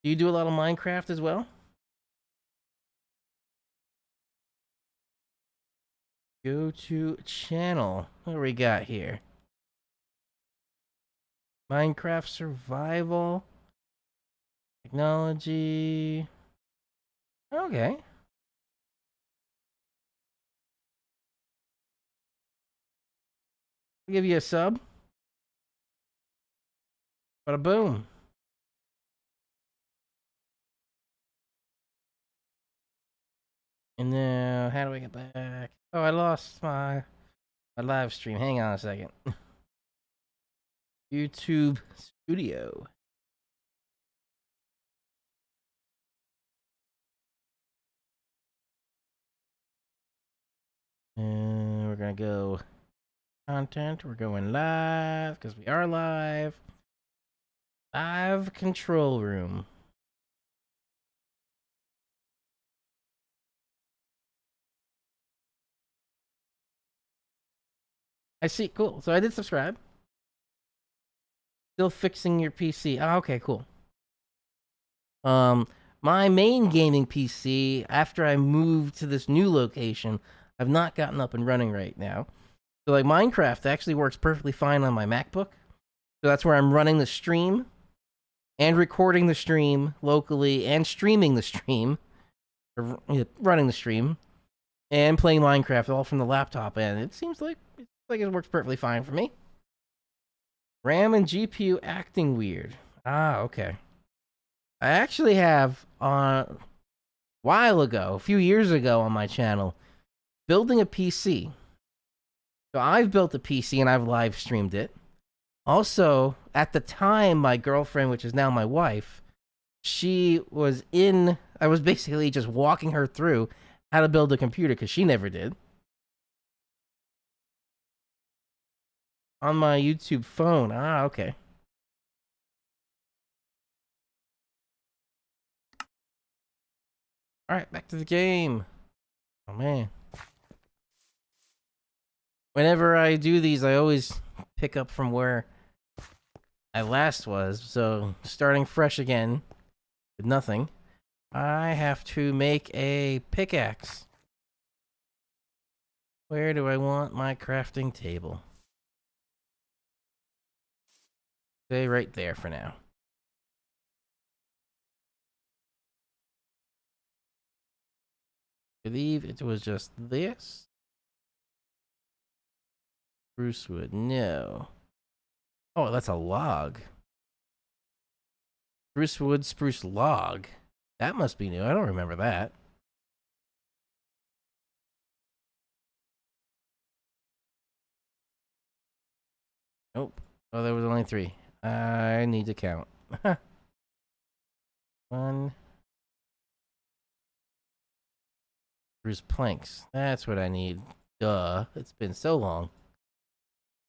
Do you do a lot of Minecraft as well? Go to channel. What do we got here? Minecraft survival. Technology. Okay. I'll give you a sub. Bada boom. And then, how do I get back? Oh, I lost my live stream. Hang on a second. YouTube Studio. And we're gonna go content. We're going live because we are live. Live control room. I see. Cool. So I did subscribe. Still fixing your PC. Oh, okay, cool. My main gaming PC, after I moved to this new location, I've not gotten up and running right now. So like Minecraft actually works perfectly fine on my MacBook. So that's where I'm running the stream and recording the stream locally and streaming the stream, or running the stream and playing Minecraft all from the laptop. And it seems like it works perfectly fine for me. RAM and GPU acting weird. Ah, okay. I actually have a while ago, a few years ago on my channel, building a PC. So I've built a PC and I've live streamed it. Also, at the time, my girlfriend, which is now my wife, she was in I was basically just walking her through how to build a computer because she never did. On my YouTube phone. Ah, okay. Alright, back to the game. Oh, man. Whenever I do these, I always pick up from where I last was. So, starting fresh again with nothing, I have to make a pickaxe. Where do I want my crafting table? Stay right there for now. I believe it was just this. Spruce wood, no. Oh, that's a log. Spruce wood, spruce log. That must be new. I don't remember that. Nope. Oh, there was only 3. I need to count. 1. Spruce planks. That's what I need. Duh. It's been so long.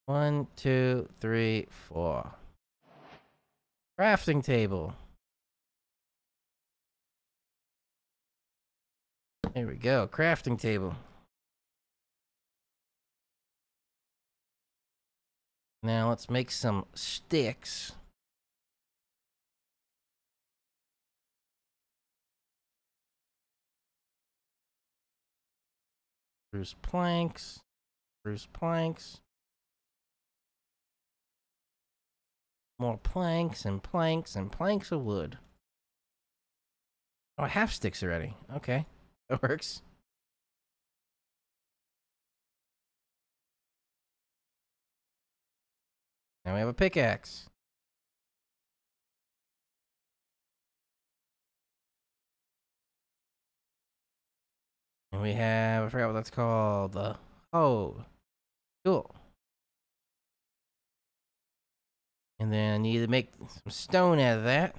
1, 2, 3, 4. Crafting table. There we go. Crafting table. Now let's make some sticks. Spruce planks. Spruce planks. More planks and planks and planks of wood. Oh, I have sticks already. Okay. That works. Now we have a pickaxe. And we have, I forgot what that's called. Oh, cool. And then I need to make some stone out of that.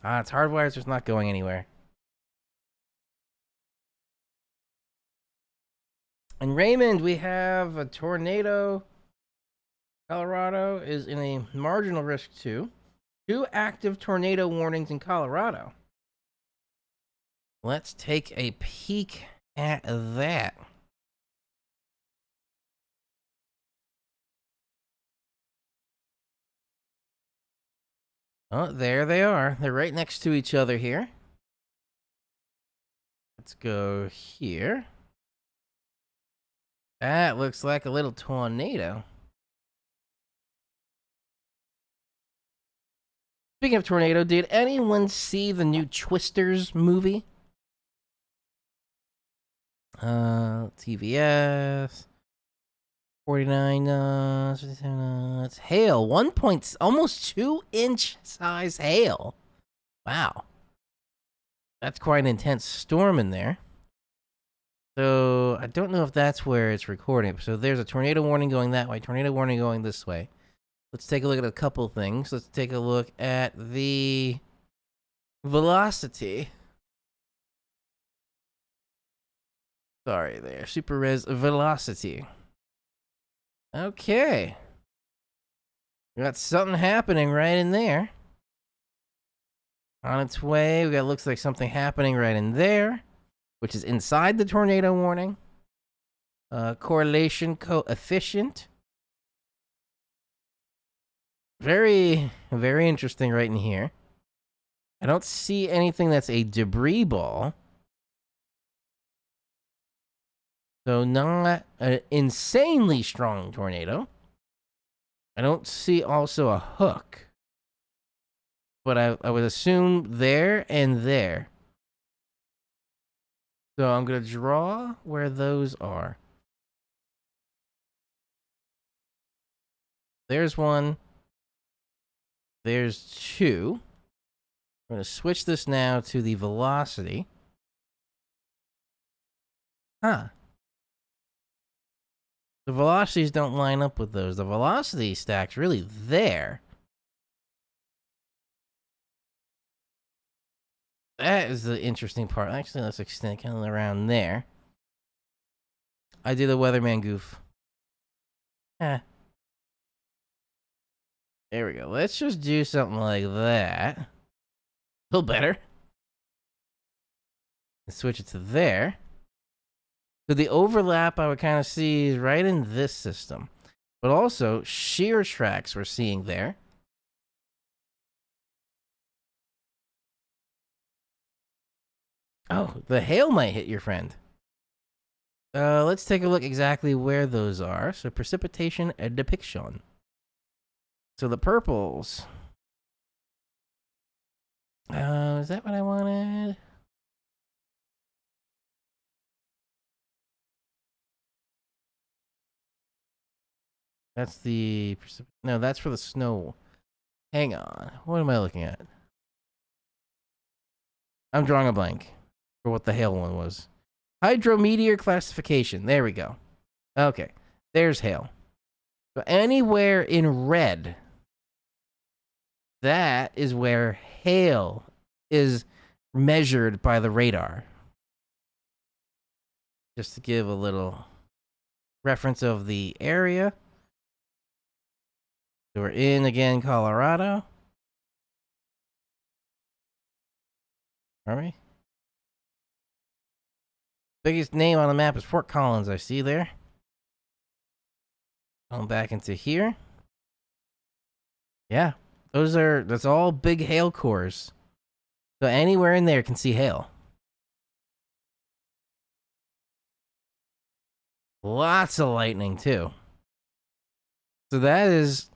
Ah, it's hardwired, so it's not going anywhere. In Raymond, we have a tornado. Colorado is in a marginal risk 2. 2 active tornado warnings in Colorado. Let's take a peek at that. Oh, there they are. They're right next to each other here. Let's go here. That looks like a little tornado. Speaking of tornado, did anyone see the new Twisters movie? TVS. 49, it's hail. 1 point, almost 2-inch size hail. Wow. That's quite an intense storm in there. So, I don't know if that's where it's recording. So, there's a tornado warning going that way, tornado warning going this way. Let's take a look at a couple things. Let's take a look at the velocity. Sorry there, super res velocity. Okay. We got something happening right in there. On its way, we got looks like something happening right in there, which is inside the tornado warning. Correlation coefficient. Very, very interesting right in here. I don't see anything that's a debris ball. So not an insanely strong tornado. I don't see also a hook. But I would assume there and there. So I'm going to draw where those are. There's one. There's 2. I'm going to switch this now to the velocity. Huh. The velocities don't line up with those. The velocity stack's really there. That is the interesting part. Actually, let's extend kind of around there. I did a weatherman goof. Eh. There we go. Let's just do something like that. A little better. And switch it to there. So the overlap I would kind of see is right in this system. But also, shear tracks we're seeing there. Oh, the hail might hit your friend. Let's take a look exactly where those are. So precipitation and depiction. So the purples. Is that what I wanted? That's the... No, that's for the snow. Hang on. What am I looking at? I'm drawing a blank for what the hail one was. Hydrometeor classification. There we go. Okay. There's hail. So anywhere in red, that is where hail is measured by the radar. Just to give a little reference of the area. So we're in, again, Colorado. Are we? Biggest name on the map is Fort Collins, I see there. Going back into here. Yeah, that's all big hail cores. So anywhere in there can see hail. Lots of lightning, too. So that is...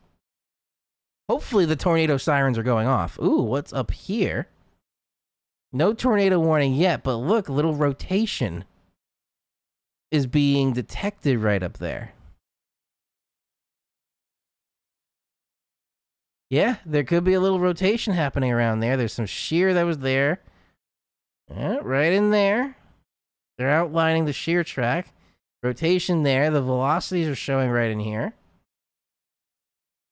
Hopefully the tornado sirens are going off. Ooh, what's up here? No tornado warning yet, but look, a little rotation is being detected right up there. Yeah, there could be a little rotation happening around there. There's some shear that was there. Yeah, right in there. They're outlining the shear track. Rotation there. The velocities are showing right in here.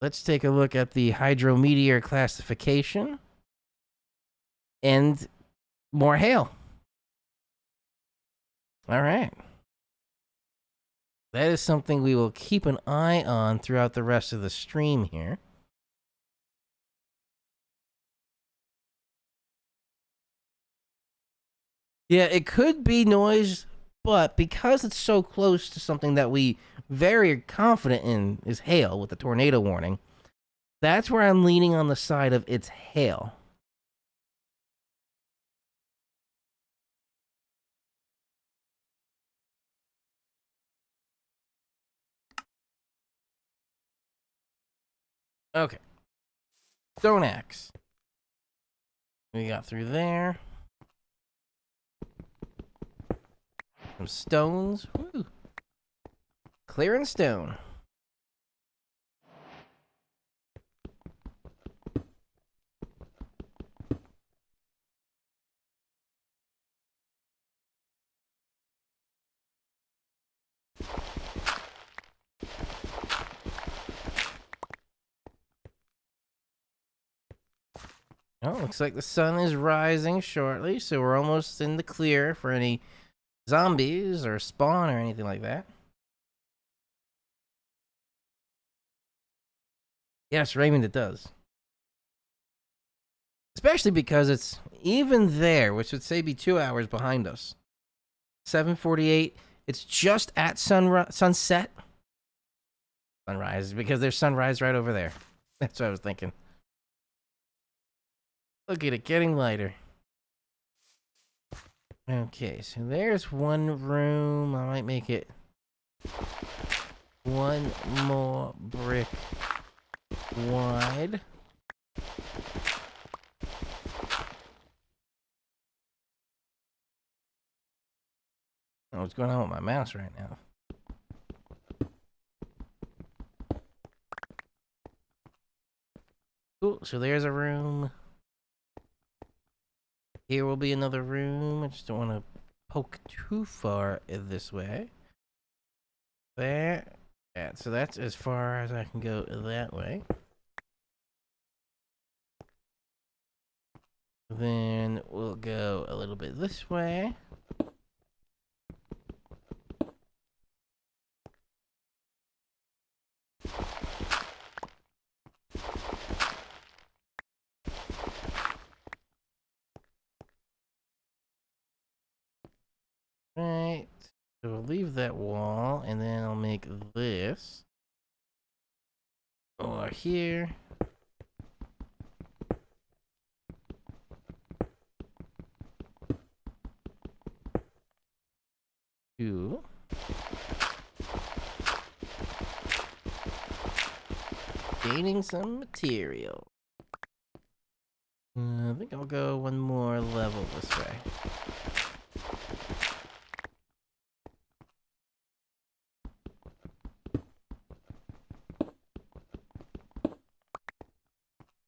Let's take a look at the hydrometeor classification. And more hail. All right. That is something we will keep an eye on throughout the rest of the stream here. Yeah, it could be noise, but because it's so close to something that we very confident in is hail with the tornado warning, that's where I'm leaning on the side of it's hail. Okay. Stone axe. We got through there. Some stones. Woo. Clearing stone. Oh, looks like the sun is rising shortly, so we're almost in the clear for any zombies or spawn or anything like that. Yes, Raymond, it does. Especially because it's even there, which would say be 2 hours behind us. 7:48. It's just at sunset. Sunrise, because there's sunrise right over there. That's what I was thinking. Look at it getting lighter. Okay, so there's one room. I might make it one more brick wide. Oh, what's going on with my mouse right now? Cool, so there's a room. Here will be another room. I just don't want to poke too far this way. There. so that's as far as I can go that way. Then we'll go a little bit this way. Right. So we'll leave that wall, and then I'll make this. Or here. Two. Gaining some material. I think I'll go one more level this way.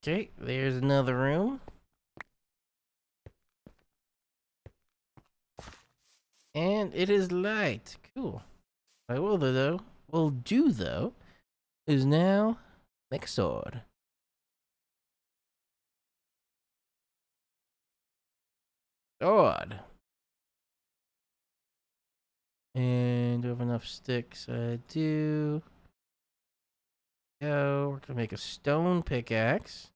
Okay, there's another room. And it is light. Cool. I will do though, is now make a sword. Sword. And do I have enough sticks? I do. Go. We're gonna make a stone pickaxe.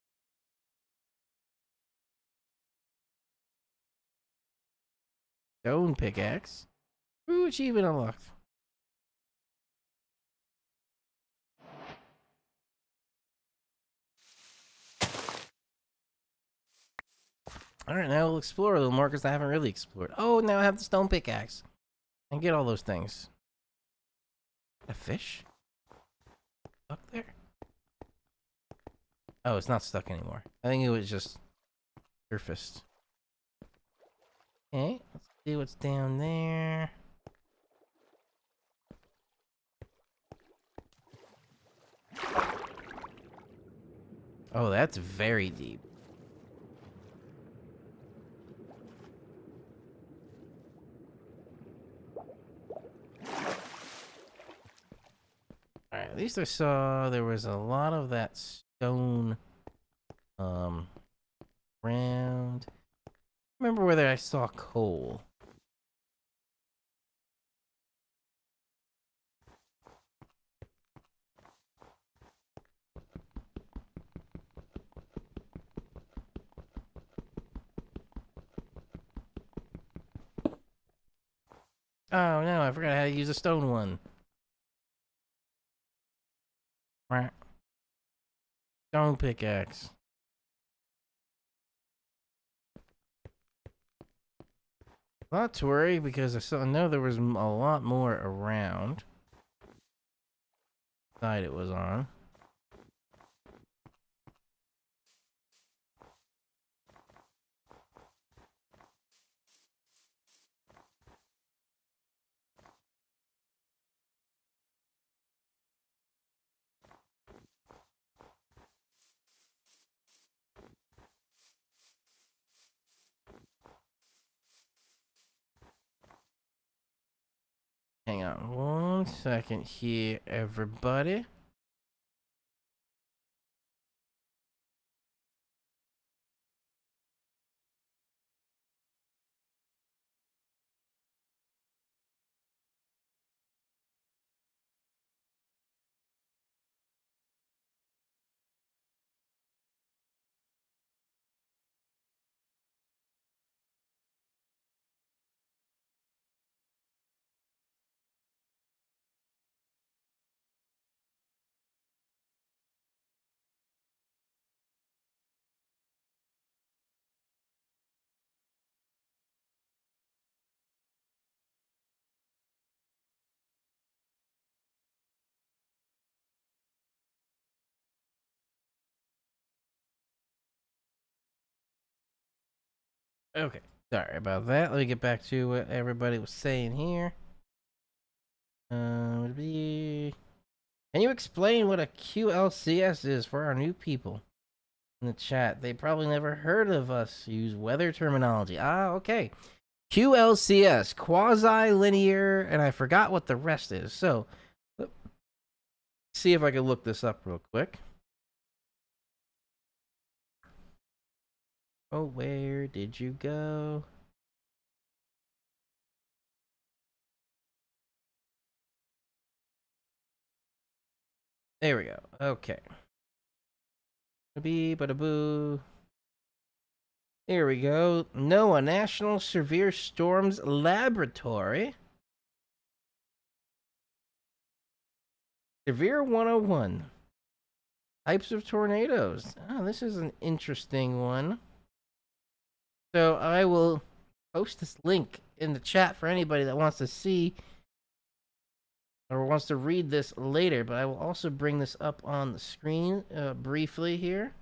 Stone pickaxe. Ooh, achievement unlocked. Alright, now we'll explore a little more because I haven't really explored. Oh, now I have the stone pickaxe. And get all those things. A fish? Stuck there? Oh, it's not stuck anymore. I think it was just surfaced. Okay, let's see what's down there. Oh, that's very deep. Alright, at least I saw there was a lot of that stone around. Remember whether I saw coal. Oh no, I forgot how to use a stone one. Right. Stone pickaxe. Not to worry because I know there was a lot more around. Side it was on. Hang on 1 second here, everybody. Okay, sorry about that. Let me get back to what everybody was saying here. Can you explain what a QLCS is for our new people in the chat? They probably never heard of us use weather terminology. Ah, okay. QLCS, quasi-linear, and I forgot what the rest is. So, see if I can look this up real quick. Oh, where did you go? There we go. Okay. Bee bada boo. Here we go. NOAA National Severe Storms Laboratory. Severe 101. Types of tornadoes. Oh, this is an interesting one. So I will post this link in the chat for anybody that wants to see or wants to read this later, but I will also bring this up on the screen briefly here.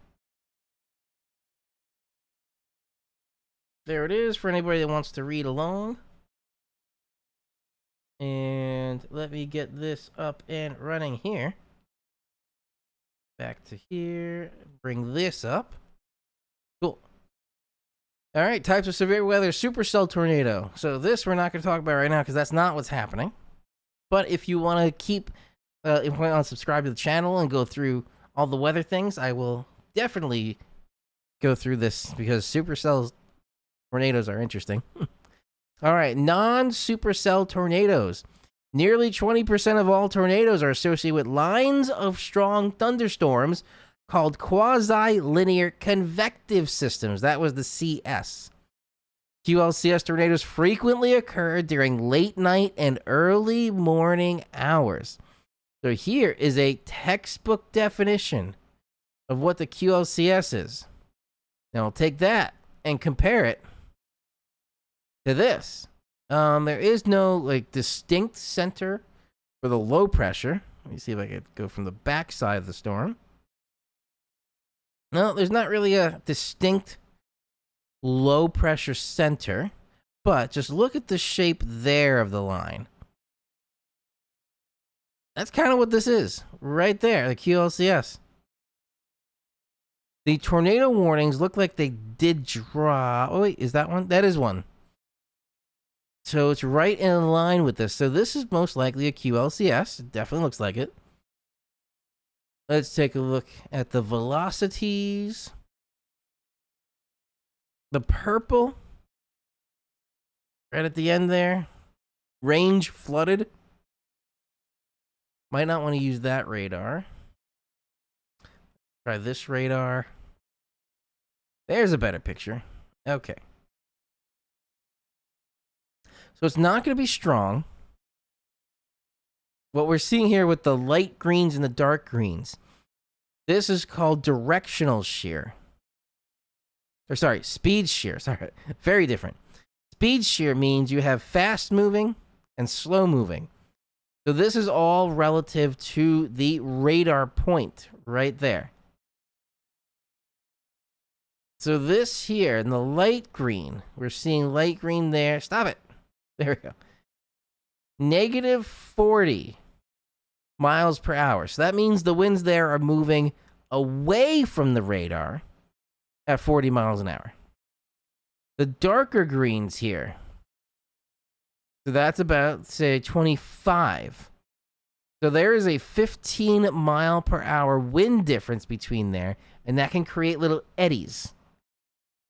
There it is for anybody that wants to read along. And let me get this up and running here. Back to here. Bring this up. Cool. All right, types of severe weather, supercell tornado. So this we're not going to talk about right now because that's not what's happening. But if you want to keep, if you want to subscribe to the channel and go through all the weather things, I will definitely go through this because supercell tornadoes are interesting. All right, non-supercell tornadoes. Nearly 20% of all tornadoes are associated with lines of strong thunderstorms called quasi-linear convective systems. That was the CS. QLCS tornadoes frequently occur during late night and early morning hours. So here is a textbook definition of what the QLCS is. Now I'll take that and compare it to this. There is no like distinct center for the low pressure. Let me see if I can go from the back side of the storm. No, there's not really a distinct low pressure center, but just look at the shape there of the line. That's kind of what this is right there, the QLCS. The tornado warnings look like they did drop. Oh wait, is that one? That is one. So it's right in line with this. So this is most likely a QLCS. It definitely looks like it. Let's take a look at the velocities. The purple, right at the end there. Range flooded. Might not want to use that radar. Try this radar. There's a better picture. Okay. So it's not going to be strong. What we're seeing here with the light greens and the dark greens, this is called directional shear. Or sorry, speed shear. Sorry, very different. Speed shear means you have fast moving and slow moving. So this is all relative to the radar point right there. So this here in the light green, we're seeing light green there. Stop it. There we go. Negative 40 miles per hour. So that means the winds there are moving away from the radar at 40 miles an hour. The darker greens here. So that's about, say, 25. So there is a 15 mile per hour wind difference between there, and that can create little eddies.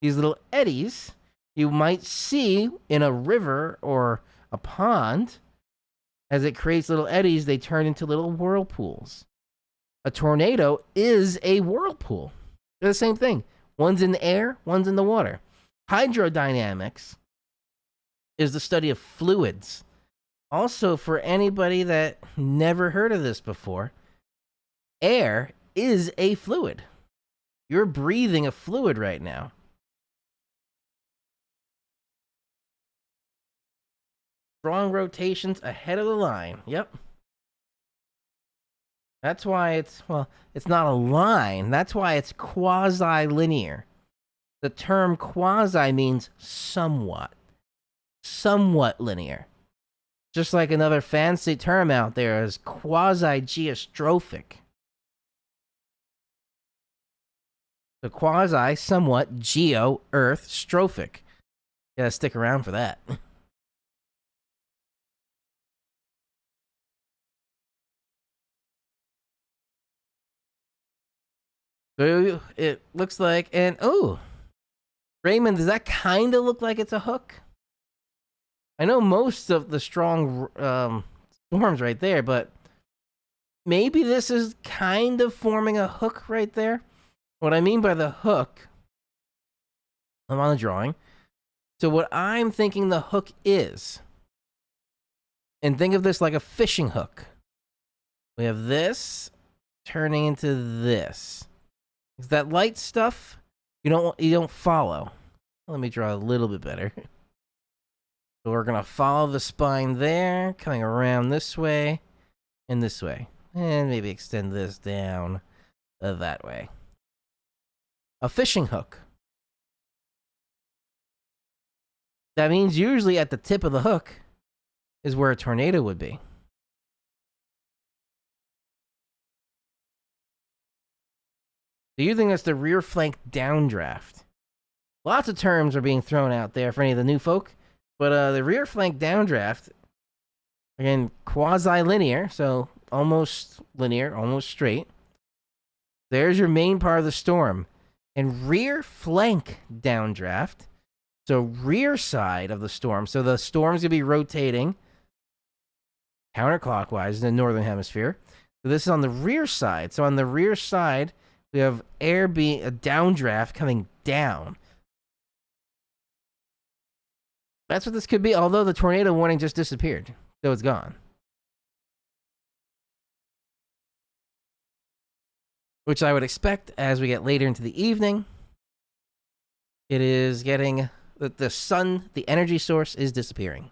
These little eddies you might see in a river or a pond. As it creates little eddies, they turn into little whirlpools. A tornado is a whirlpool. They're the same thing. One's in the air, one's in the water. Hydrodynamics is the study of fluids. Also, for anybody that never heard of this before, air is a fluid. You're breathing a fluid right now. Strong rotations ahead of the line. Yep. That's why it's, well, it's not a line. That's why it's quasi-linear. The term quasi means somewhat. Somewhat linear. Just like another fancy term out there is quasi-geostrophic. The quasi, somewhat, geo, earth, strophic. You gotta stick around for that. So it looks like, and oh, Raymond, does that kind of look like it's a hook? I know most of the strong storms right there, but maybe this is kind of forming a hook right there. What I mean by the hook, I'm on the drawing. So what I'm thinking the hook is, and think of this like a fishing hook. We have this turning into this. Is that light stuff? You don't follow. Let me draw a little bit better. So we're gonna follow the spine there, coming around this way and this way, and maybe extend this down that way. A fishing hook. That means usually at the tip of the hook is where a tornado would be. Do you think that's the rear flank downdraft? Lots of terms are being thrown out there for any of the new folk, but the rear flank downdraft, again, quasi-linear, so almost linear, almost straight. There's your main part of the storm. And rear flank downdraft, so rear side of the storm. So the storm's going to be rotating counterclockwise in the northern hemisphere. So this is on the rear side. So on the rear side, we have air being a downdraft coming down. That's what this could be, although the tornado warning just disappeared. So it's gone. Which I would expect as we get later into the evening. It is getting the sun, the energy source is disappearing.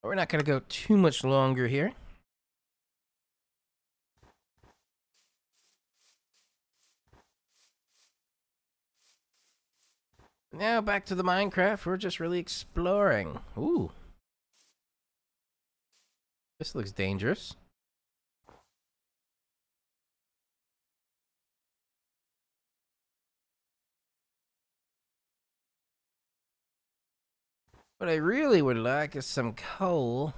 We're not going to go too much longer here. Now back to the Minecraft. We're just really exploring. Ooh. This looks dangerous. What I really would like is some coal.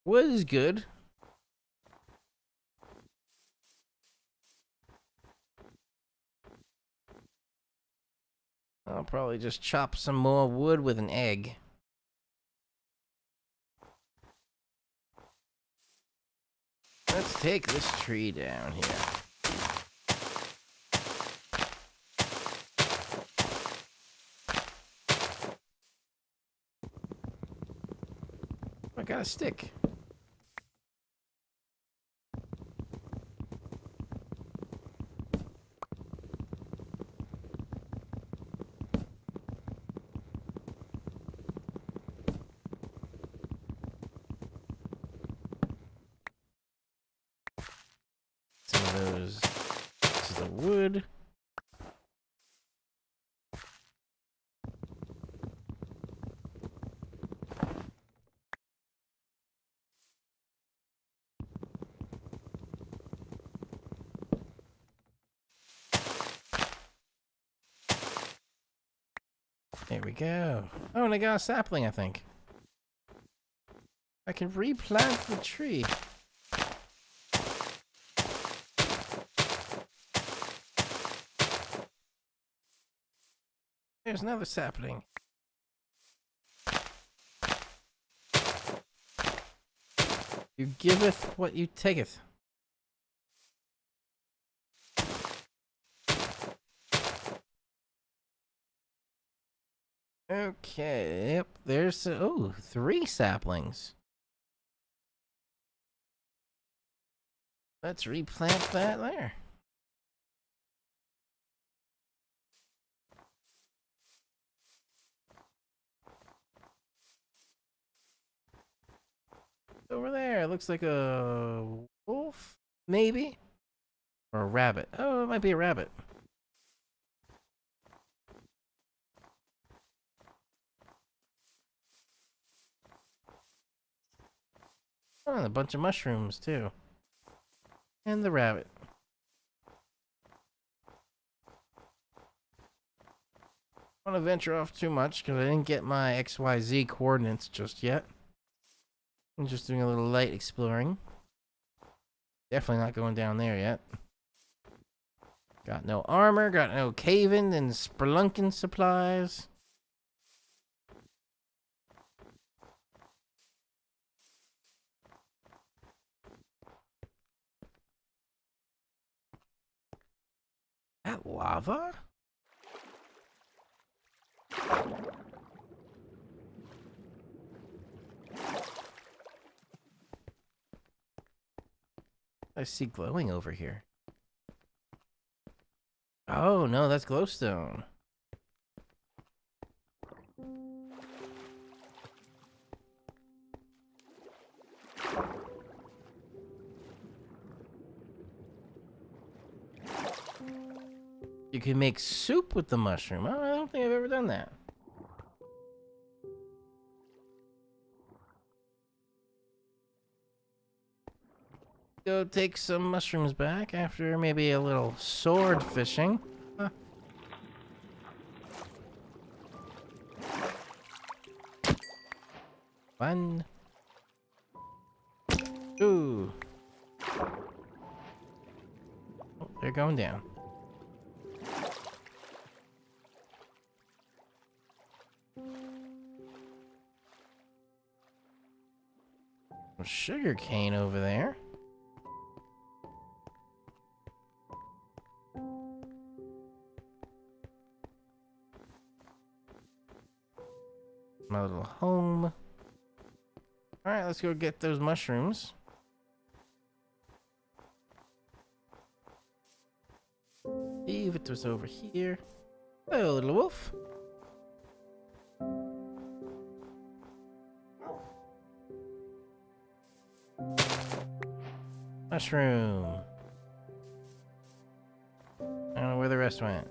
Wood is good. I'll probably just chop some more wood with an egg. Let's take this tree down here. I got a stick. Some of those. This is the wood. There we go. Oh, and I got a sapling, I think. I can replant the tree. There's another sapling. You giveth what you taketh. Okay, yep, there's, oh, 3 saplings. Let's replant that there. Over there, it looks like a wolf, maybe? Or a rabbit. Oh, it might be a rabbit. Oh, and a bunch of mushrooms, too. And the rabbit. want to venture off too much because I didn't get my XYZ coordinates just yet. I'm just doing a little light exploring. Definitely not going down there yet. Got no armor, got no caving and spelunking supplies. That lava? I see glowing over here. Oh no, that's glowstone. You can make soup with the mushroom. Oh, I don't think I've ever done that. Go take some mushrooms back after maybe a little sword fishing. Huh. One. Two. Oh, they're going down. Some sugar cane over there. My little home. Alright, let's go get those mushrooms. Steve, it was over here. Hello, little wolf. Mushroom. I don't know where the rest went.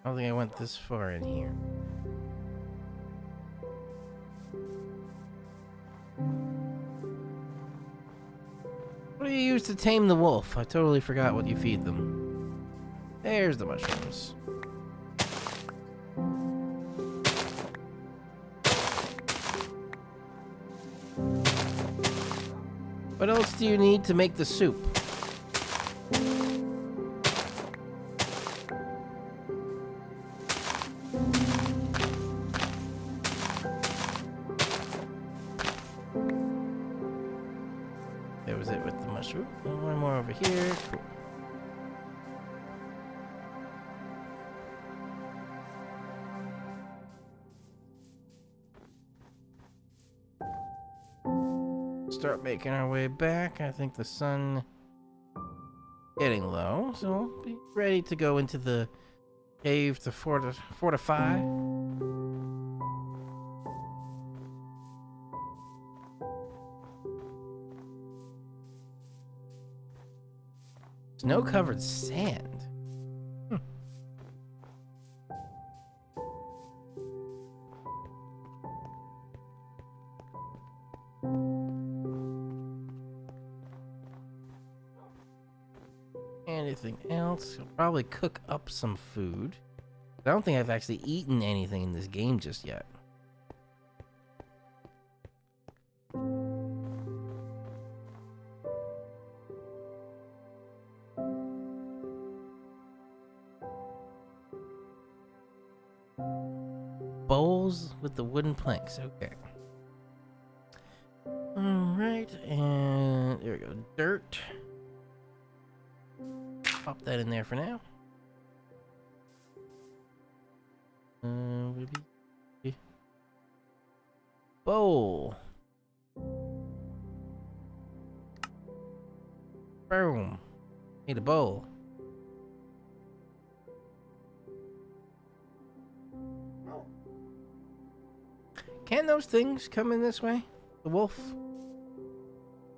I don't think I went this far in here. What do you use to tame the wolf? I totally forgot what you feed them. There's the mushrooms. What else do you need to make the soup? That was it with the mushroom. One more over here. Cool. Start making our way back. I think the sun getting low, so we'll be ready to go into the cave to fortify. Snow-covered sand. Anything else? I'll probably cook up some food. I don't think I've actually eaten anything in this game just yet. Bowls with the wooden planks. Okay. Alright, and there we go. Dirt. Pop that in there for now. Bowl. Boom. Need a bowl. Can those things come in this way? The wolf?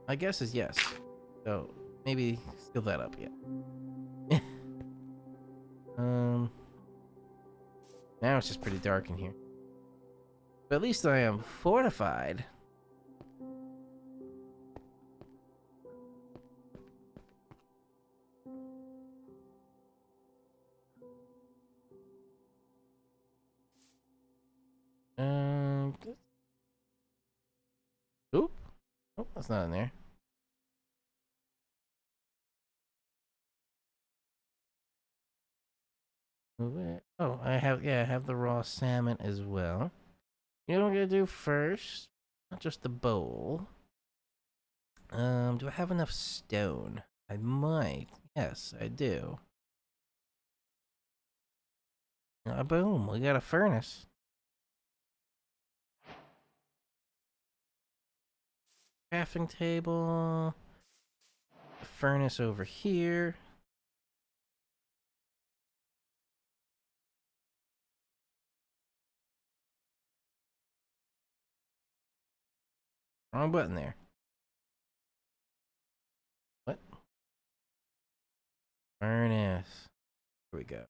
My guess is yes. So maybe seal that up yet. Now it's just pretty dark in here. But at least I am fortified. Um, oop. Oh, that's not in there. Oh, I have the raw salmon as well. You know what I'm gonna do first? Not just the bowl. Do I have enough stone? I might. Yes, I do. Boom, we got a furnace. Crafting table. A furnace over here. Wrong button there. What? Furnace. Here we go.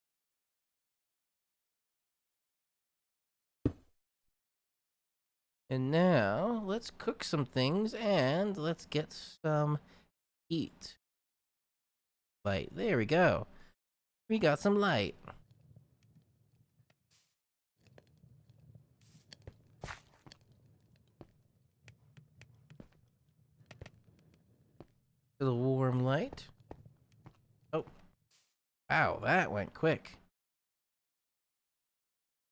And now, let's cook some things and let's get some heat. Light. There we go. We got some light. To the warm light. Oh. Wow, that went quick.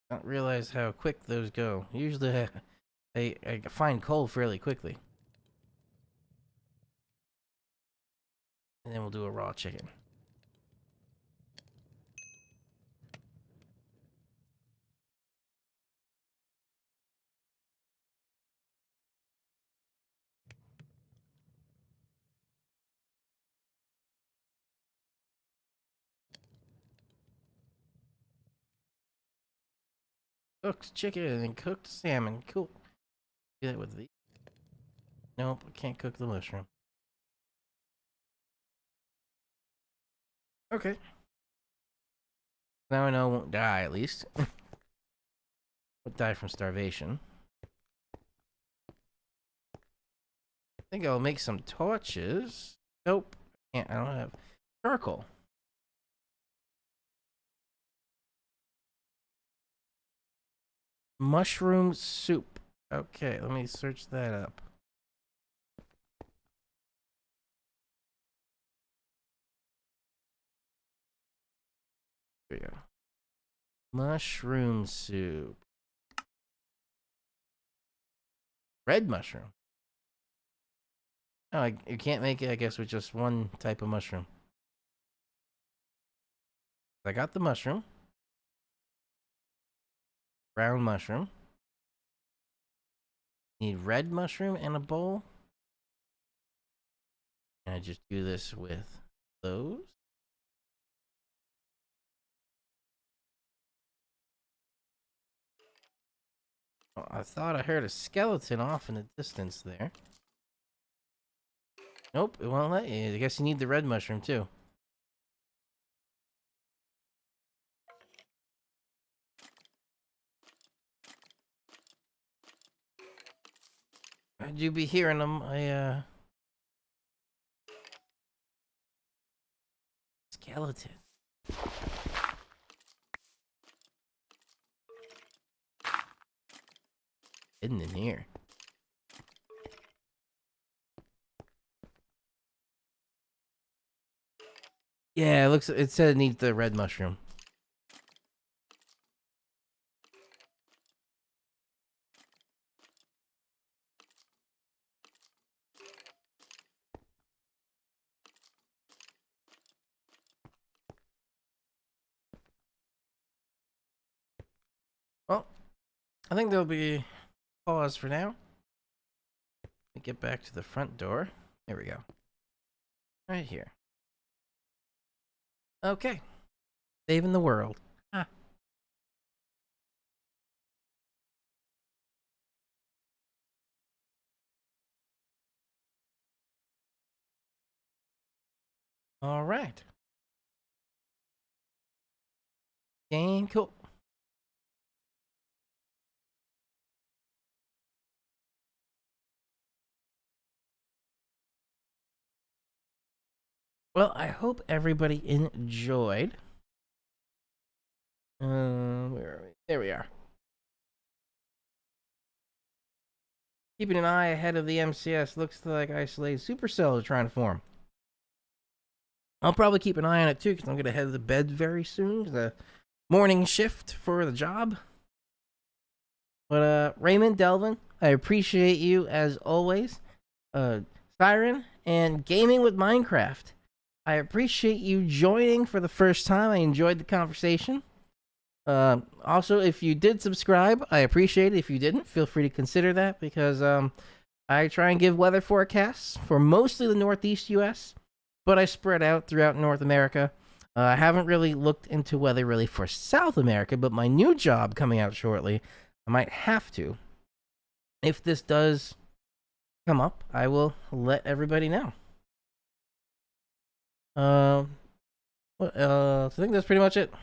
I don't realize how quick those go. Usually I find coal fairly quickly. And then we'll do a raw chicken. Cooked chicken and cooked salmon. Cool. Do that with the. Nope, I can't cook the mushroom. Okay. Now I know I won't die, at least. Won't die from starvation. I think I'll make some torches. Nope. I don't have charcoal. Mushroom soup. Okay, let me search that up. There we go. Mushroom soup. Red mushroom. Oh, you can't make it, I guess, with just one type of mushroom. I got the mushroom. Brown mushroom. Need red mushroom and a bowl. And I just do this with those. Oh, I thought I heard a skeleton off in the distance there. Nope, it won't let you. I guess you need the red mushroom too. Would you be hearing them? Skeleton. Hidden in here. Yeah, it said it needs the red mushroom. Well, I think there'll be pause for now. Let me get back to the front door. There we go. Right here. Okay. Saving the world. Huh. All right. Game cool. Well, I hope everybody enjoyed. Where are we? There we are. Keeping an eye ahead of the MCS. Looks like isolated supercells are trying to form. I'll probably keep an eye on it too, because I'm going to head to bed very soon. The morning shift for the job. But Raymond, Delvin, I appreciate you as always. Siren and Gaming with Minecraft, I appreciate you joining for the first time. I enjoyed the conversation. Also, if you did subscribe, I appreciate it. If you didn't, feel free to consider that, because I try and give weather forecasts for mostly the Northeast U.S., but I spread out throughout North America. I haven't really looked into weather really for South America, but my new job coming out shortly, I might have to. If this does come up, I will let everybody know. I think that's pretty much it.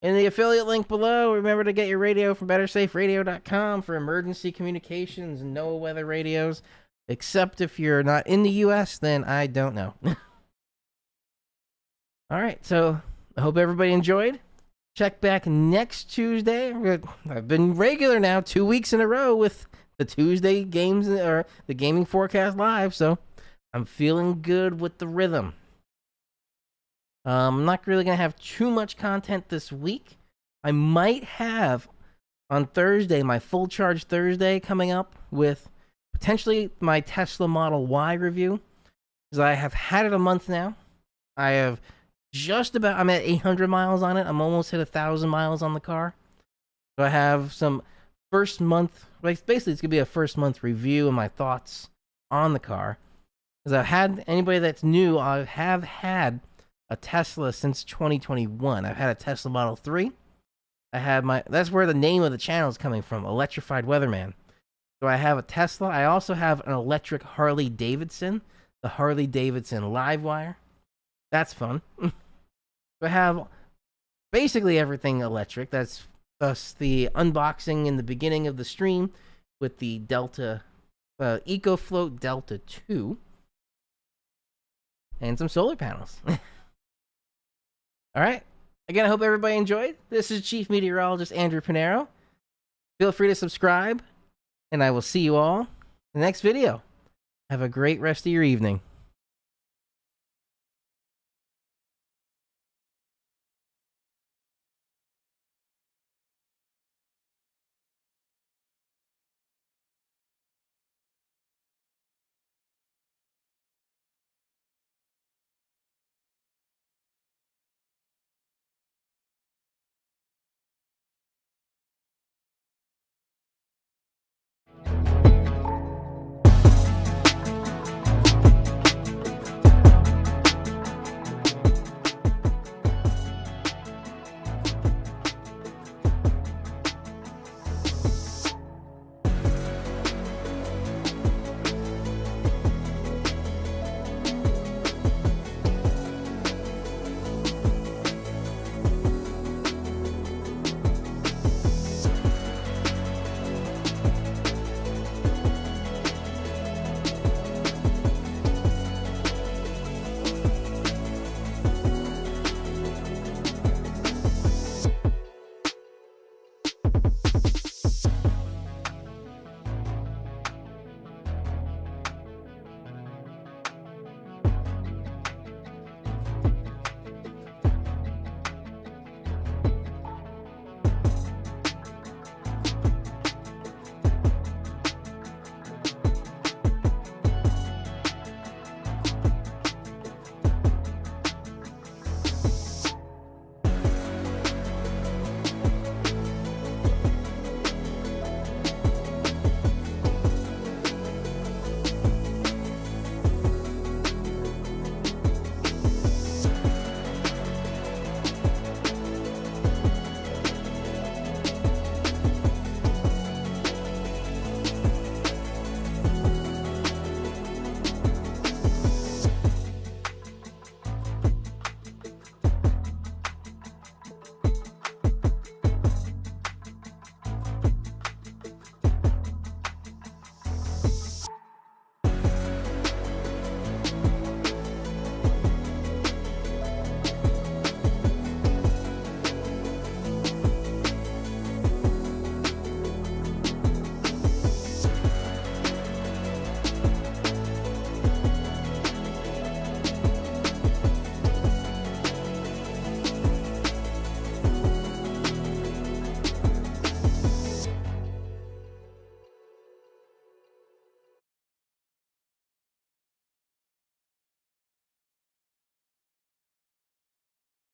In the affiliate link below, remember to get your radio from bettersaferadio.com for emergency communications and NOAA weather radios. Except if you're not in the U.S., then I don't know. All right, so I hope everybody enjoyed. Check back next Tuesday. I've been regular now 2 weeks in a row with the Tuesday games, or the Gaming Forecast Live, so I'm feeling good with the rhythm. I'm not really going to have too much content this week. I might have on Thursday, my Full Charge Thursday coming up with potentially my Tesla Model Y review, because I have had it a month now. I have I'm at 800 miles on it. I'm almost hit 1,000 miles on the car. So I have some first month, basically it's going to be a first month review and my thoughts on the car. Because I've had, anybody that's new, I have had a Tesla since 2021. I've had a Tesla Model 3. That's where the name of the channel is coming from, Electrified Weatherman. So I have a Tesla. I also have an electric Harley Davidson, the Harley Davidson Livewire. That's fun. I have basically everything electric. That's thus the unboxing in the beginning of the stream with the Delta EcoFloat Delta 2 and some solar panels. All right. Again, I hope everybody enjoyed. This is Chief Meteorologist Andrew Pinero. Feel free to subscribe, and I will see you all in the next video. Have a great rest of your evening.